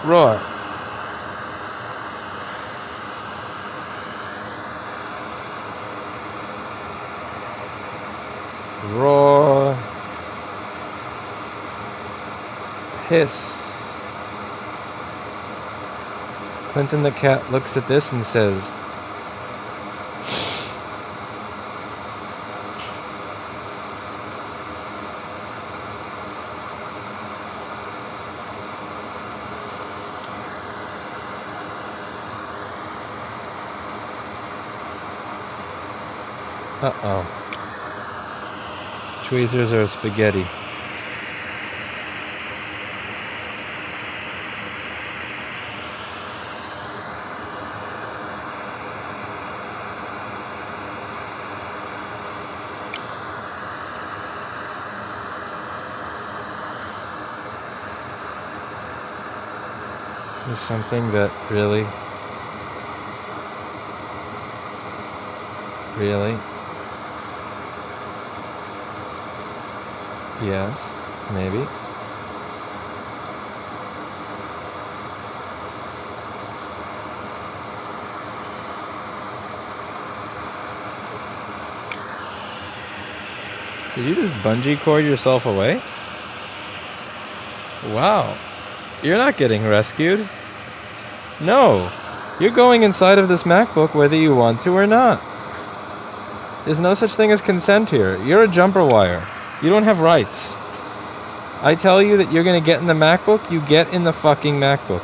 Right. Raw. Hiss. Clinton the cat looks at this and says, uh-oh. Tweezers are spaghetti. Is something that really, yes, maybe. Did you just bungee cord yourself away? Wow. You're not getting rescued. No. You're going inside of this MacBook whether you want to or not. There's no such thing as consent here. You're a jumper wire. You don't have rights. I tell you that you're going to get in the MacBook, you get in the fucking MacBook.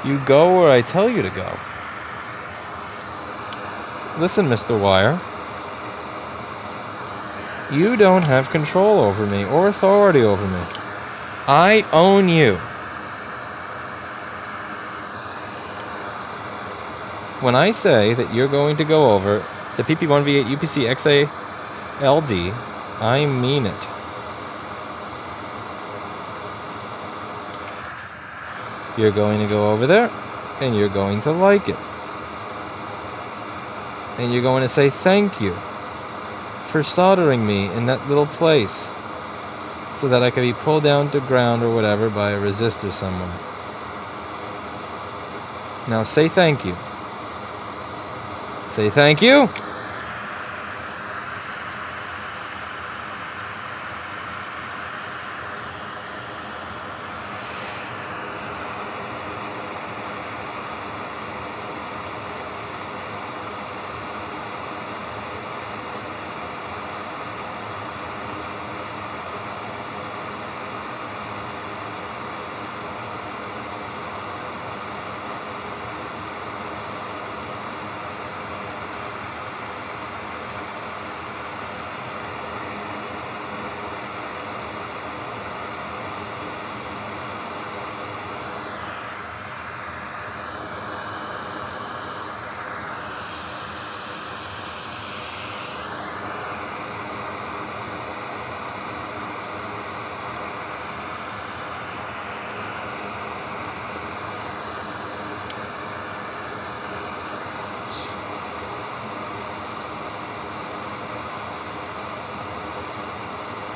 You go where I tell you to go. Listen, Mr. Wire. You don't have control over me or authority over me. I own you. When I say that you're going to go over the PP1V8 UPC XALD, I mean it. You're going to go over there, and you're going to like it. And you're going to say thank you for soldering me in that little place so that I could be pulled down to ground or whatever by a resistor somewhere. Now say thank you. Say thank you.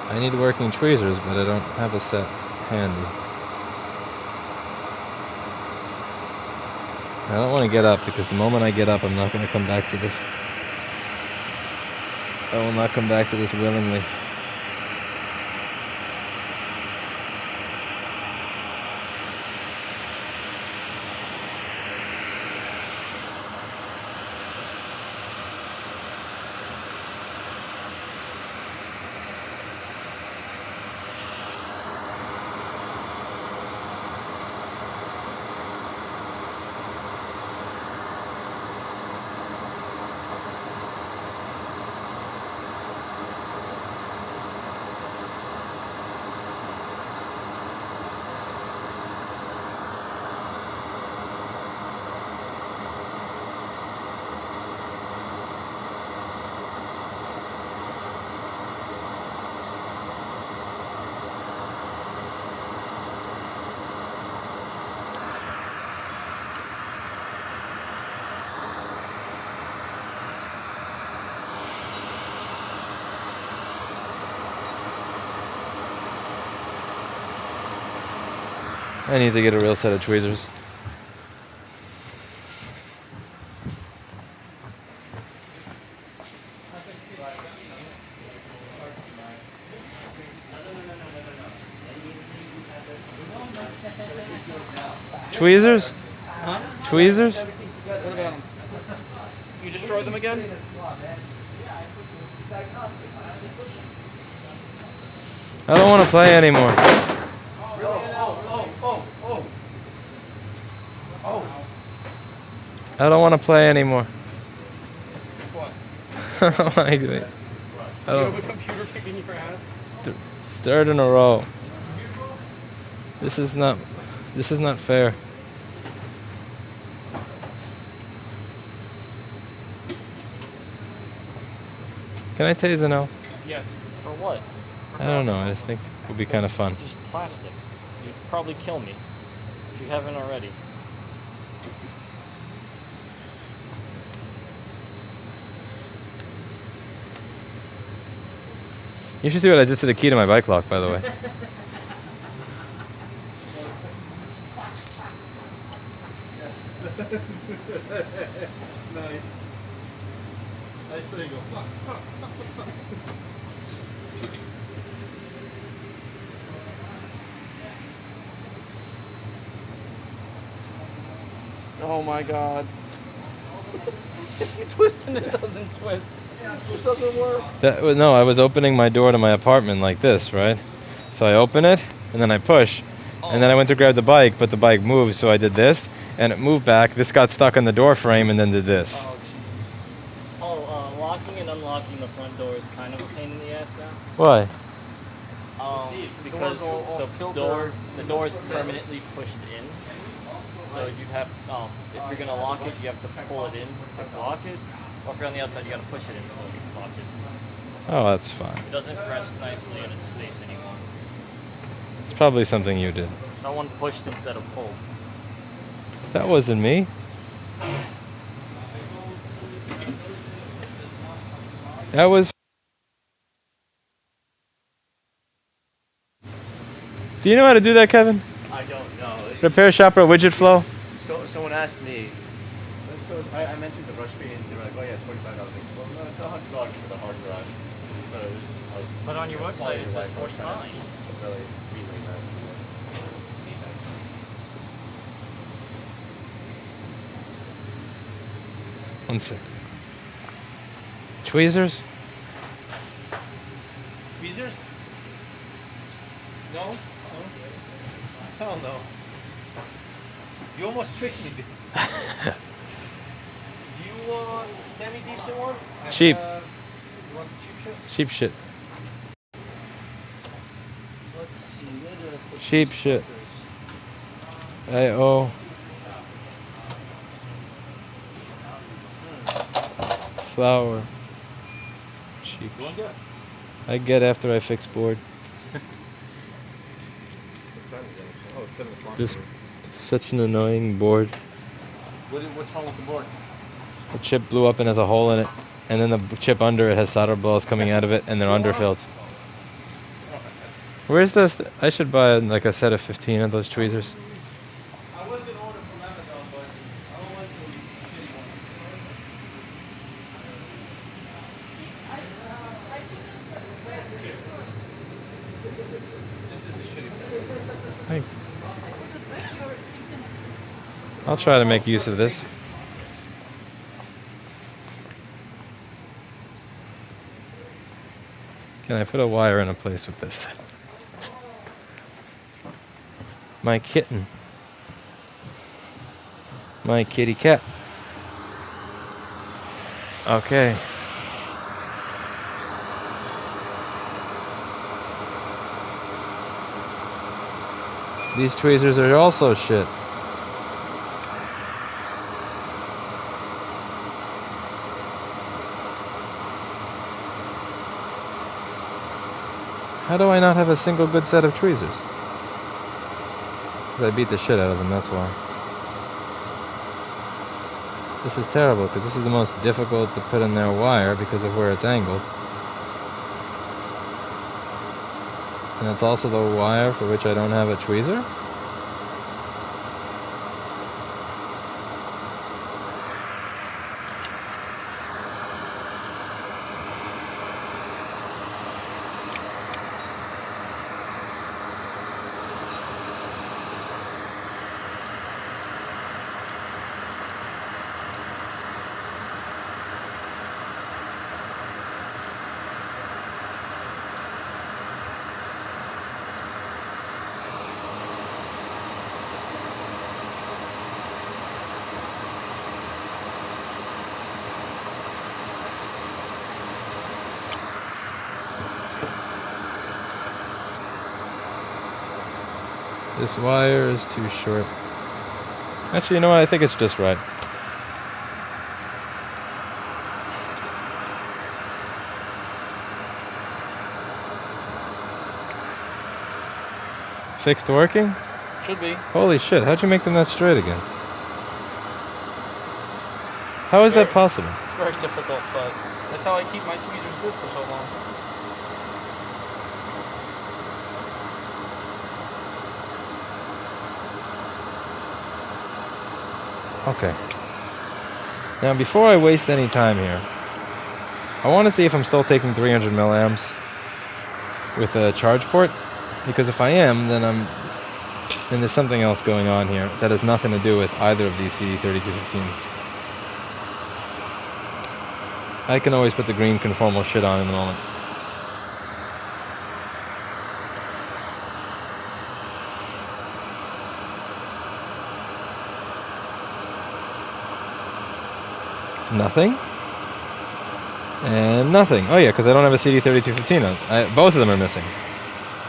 I need working tweezers, but I don't have a set handy. I don't want to get up because the moment I get up, I'm not going to come back to this. I will not come back to this willingly. I need to get a real set of tweezers. Tweezers? Huh? Tweezers? What about them? You destroyed them again? I don't want to play anymore. I don't want to play anymore. What? Like, I You don't. have a computer kicking your ass? It's third in a row. This is not fair. Can I tase an L? Yes. For what? I don't know. I just think it would be kind of fun. Just plastic. You'd probably kill me if you haven't already. You should see what I did to the key to my bike lock, by the way. Nice. Nice thing. Go. Oh my god. You twist and it doesn't twist. It doesn't work. No, I was opening my door to my apartment like this, right? So I open it, and then I push, and then I went to grab the bike, but the bike moved, so I did this, and it moved back. This got stuck on the door frame, and then did this. Oh, jeez. Locking and unlocking the front door is kind of a pain in the ass now. Why? Because the door is permanently pushed in. So you'd have, if you're gonna lock it, you have to pull it in to lock it, or if you're on the outside, you gotta push it in to lock it. Oh, that's fine. It doesn't rest nicely in its space anymore. It's probably something you did. Someone pushed instead of pulled. That wasn't me. That was... Do you know how to do that, Kevin? I don't know. Repair shop or widget flow? So someone asked me. So I mentioned the rush fee, and they were like, "Oh yeah, $45." I was like, "Well, no, it's $100 for the hard drive." So it was, But on your website it says 45. Really feeling that. One sec. Tweezers? Tweezers? No. Hell no. You almost tricked me. Do you want a semi-decent one? And, Cheap. You want the cheap shit? Cheap shit. Let's see. Where did I put Cheap shit. I.O. Flour. Cheap. You want that? I get after I fix board. What time is it? Oh, it's 7 o'clock. Just such an annoying board. What's wrong with the board? The chip blew up and has a hole in it, and then the chip under it has solder balls coming out of it, and they're underfilled. Where's this? I should buy like a set of 15 of those tweezers. I was gonna order from Amazon, but I don't like those shitty ones. Thank you. I'll try to make use of this. Can I put a wire in a place with this? My kitten. My kitty cat. Okay. These tweezers are also shit. How do I not have a single good set of tweezers? 'Cause I beat the shit out of them, that's why. This is terrible, because this is the most difficult to put in their wire because of where it's angled. And it's also the wire for which I don't have a tweezer? This wire is too short. Actually, you know what? I think it's just right. Fixed working? Should be. Holy shit, how'd you make them that straight again? How is that possible? It's very difficult, but that's how I keep my tweezers good for so long. Okay. Now, before I waste any time here, I want to see if I'm still taking 300 milliamps with a charge port, because if I am, then there's something else going on here that has nothing to do with either of these CD3215s. I can always put the green conformal shit on in a moment. Nothing. And nothing. Oh yeah, because I don't have a CD3215 on. Both of them are missing.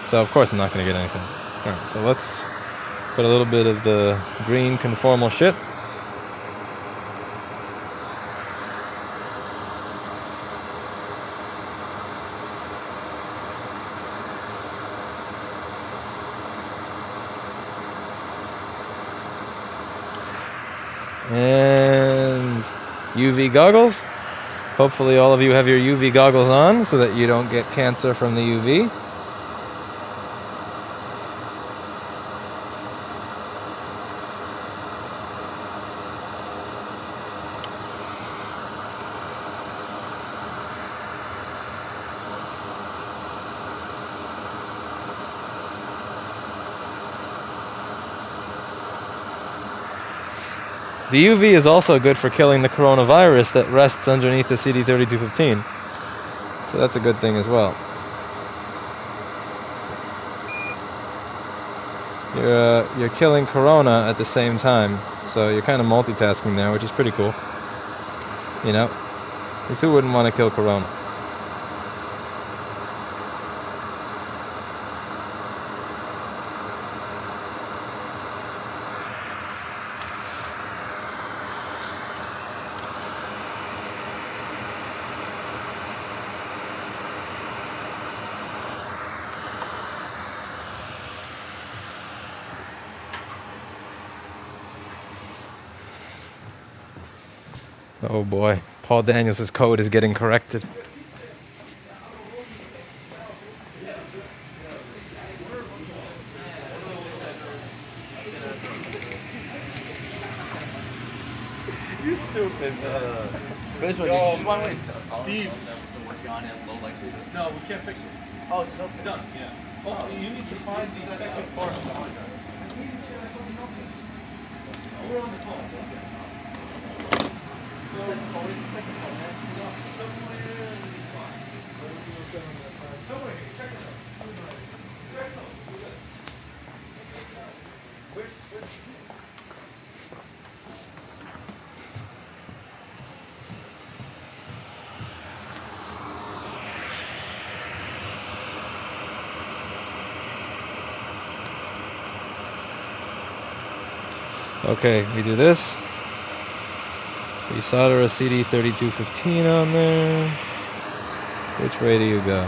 So of course I'm not going to get anything. Alright, so let's put a little bit of the green conformal shit. And UV goggles. Hopefully all of you have your UV goggles on so that you don't get cancer from the UV. The UV is also good for killing the coronavirus that rests underneath the CD3215. So that's a good thing as well. You're killing corona at the same time, so you're kind of multitasking there, which is pretty cool. You know, because who wouldn't want to kill corona? Oh boy, Paul Daniels' code is getting corrected. You stupid. But this one, Yo, you just want to wait. Steve. Working on it, low likelihood. No, we can't fix it. Oh, it's Done. Yeah. Oh, you need to find the second part of the hard drive. We're on the phone. Okay, we do this. We solder a CD3215 on there. Which way do you go?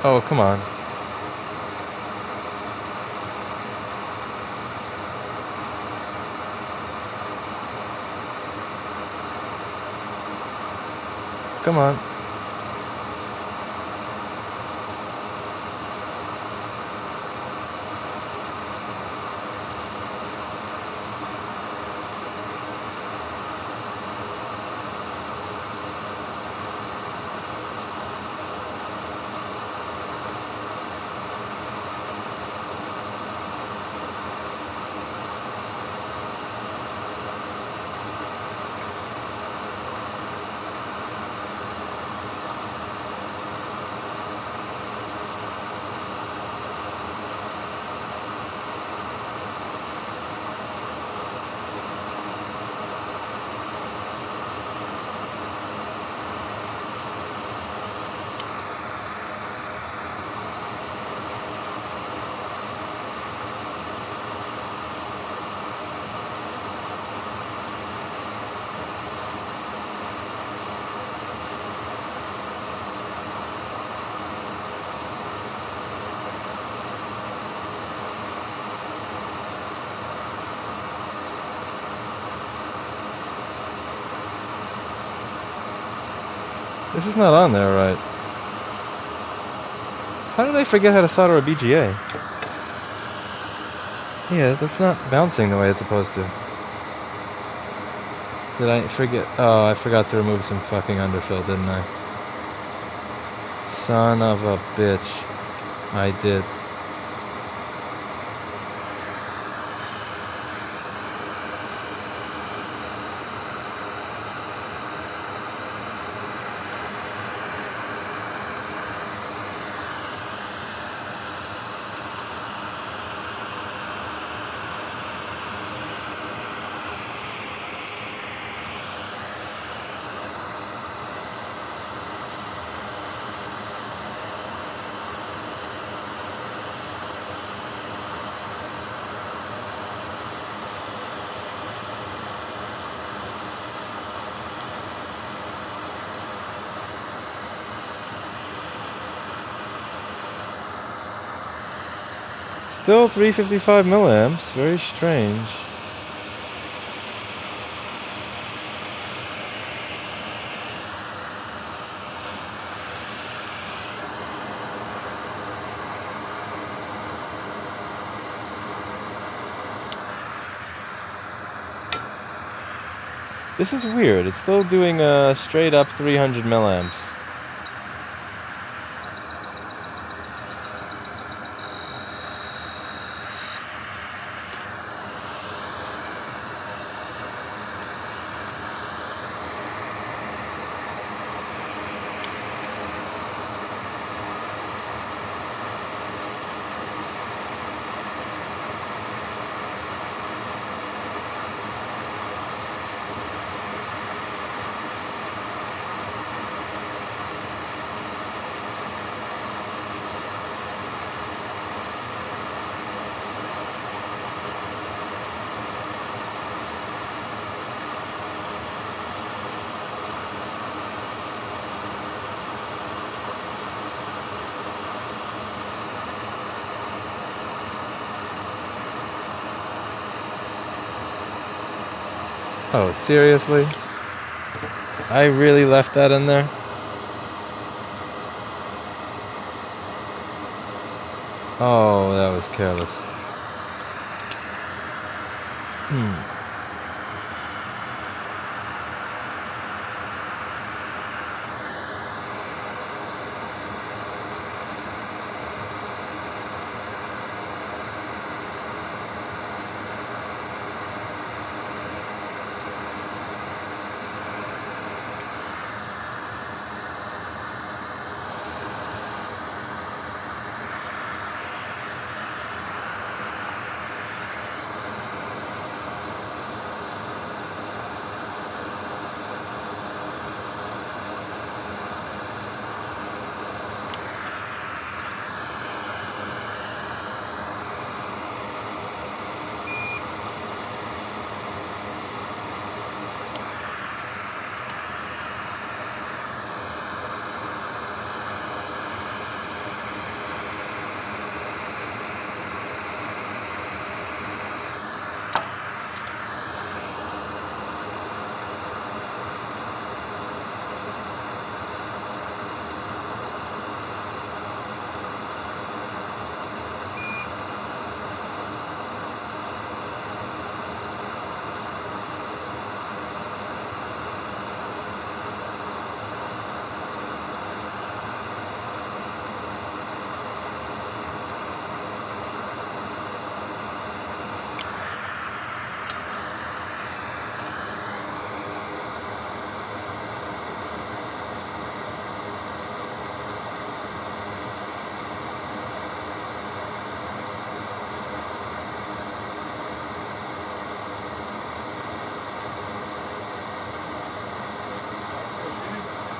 Oh, come on. Come on. This is not on there, right? How did I forget how to solder a BGA? Yeah, that's not bouncing the way it's supposed to. Did I forget? Oh, I forgot to remove some fucking underfill, didn't I? Son of a bitch. I did. Still 355 milliamps, very strange. This is weird, it's still doing straight up 300 milliamps. Oh, seriously? I really left that in there? Oh, that was careless.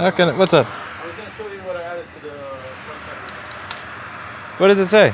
How can what's up? I was gonna show you what I added to the website. What does it say?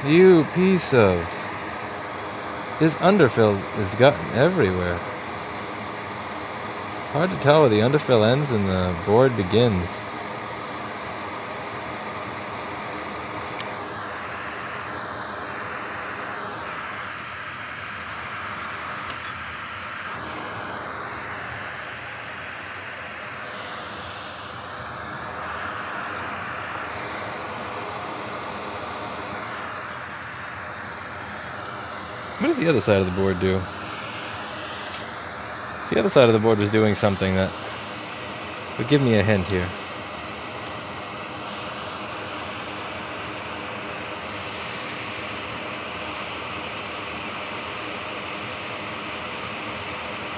You piece of... This underfill is gotten everywhere. Hard to tell where the underfill ends and the board begins. What does the other side of the board do? The other side of the board was doing something that would give me a hint here.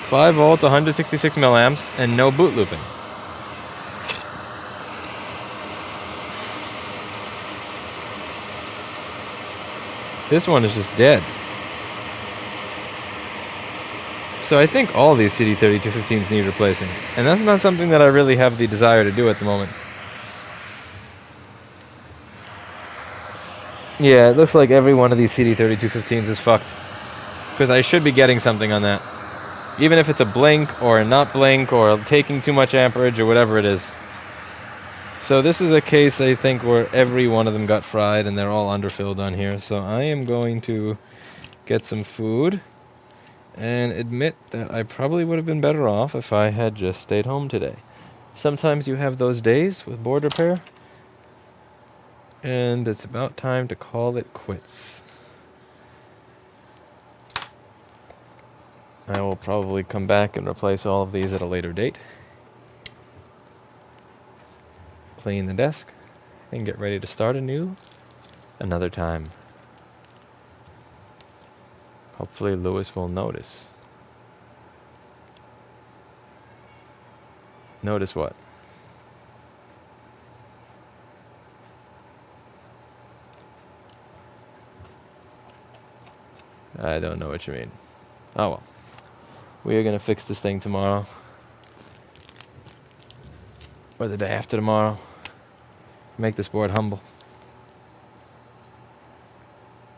Five volts, 166 milliamps, and no boot looping. This one is just dead. So I think all these CD3215s need replacing. And that's not something that I really have the desire to do at the moment. Yeah, it looks like every one of these CD3215s is fucked. Because I should be getting something on that. Even if it's a blink or not blink or taking too much amperage or whatever it is. So this is a case, I think, where every one of them got fried and they're all underfilled on here. So I am going to get some food and admit that I probably would have been better off if I had just stayed home today. Sometimes you have those days with board repair, and it's about time to call it quits. I will probably come back and replace all of these at a later date. Clean the desk, and get ready to start anew another time. Hopefully Lewis will notice. Notice what? I don't know what you mean. Oh well. We are going to fix this thing tomorrow. Or the day after tomorrow. Make this board humble.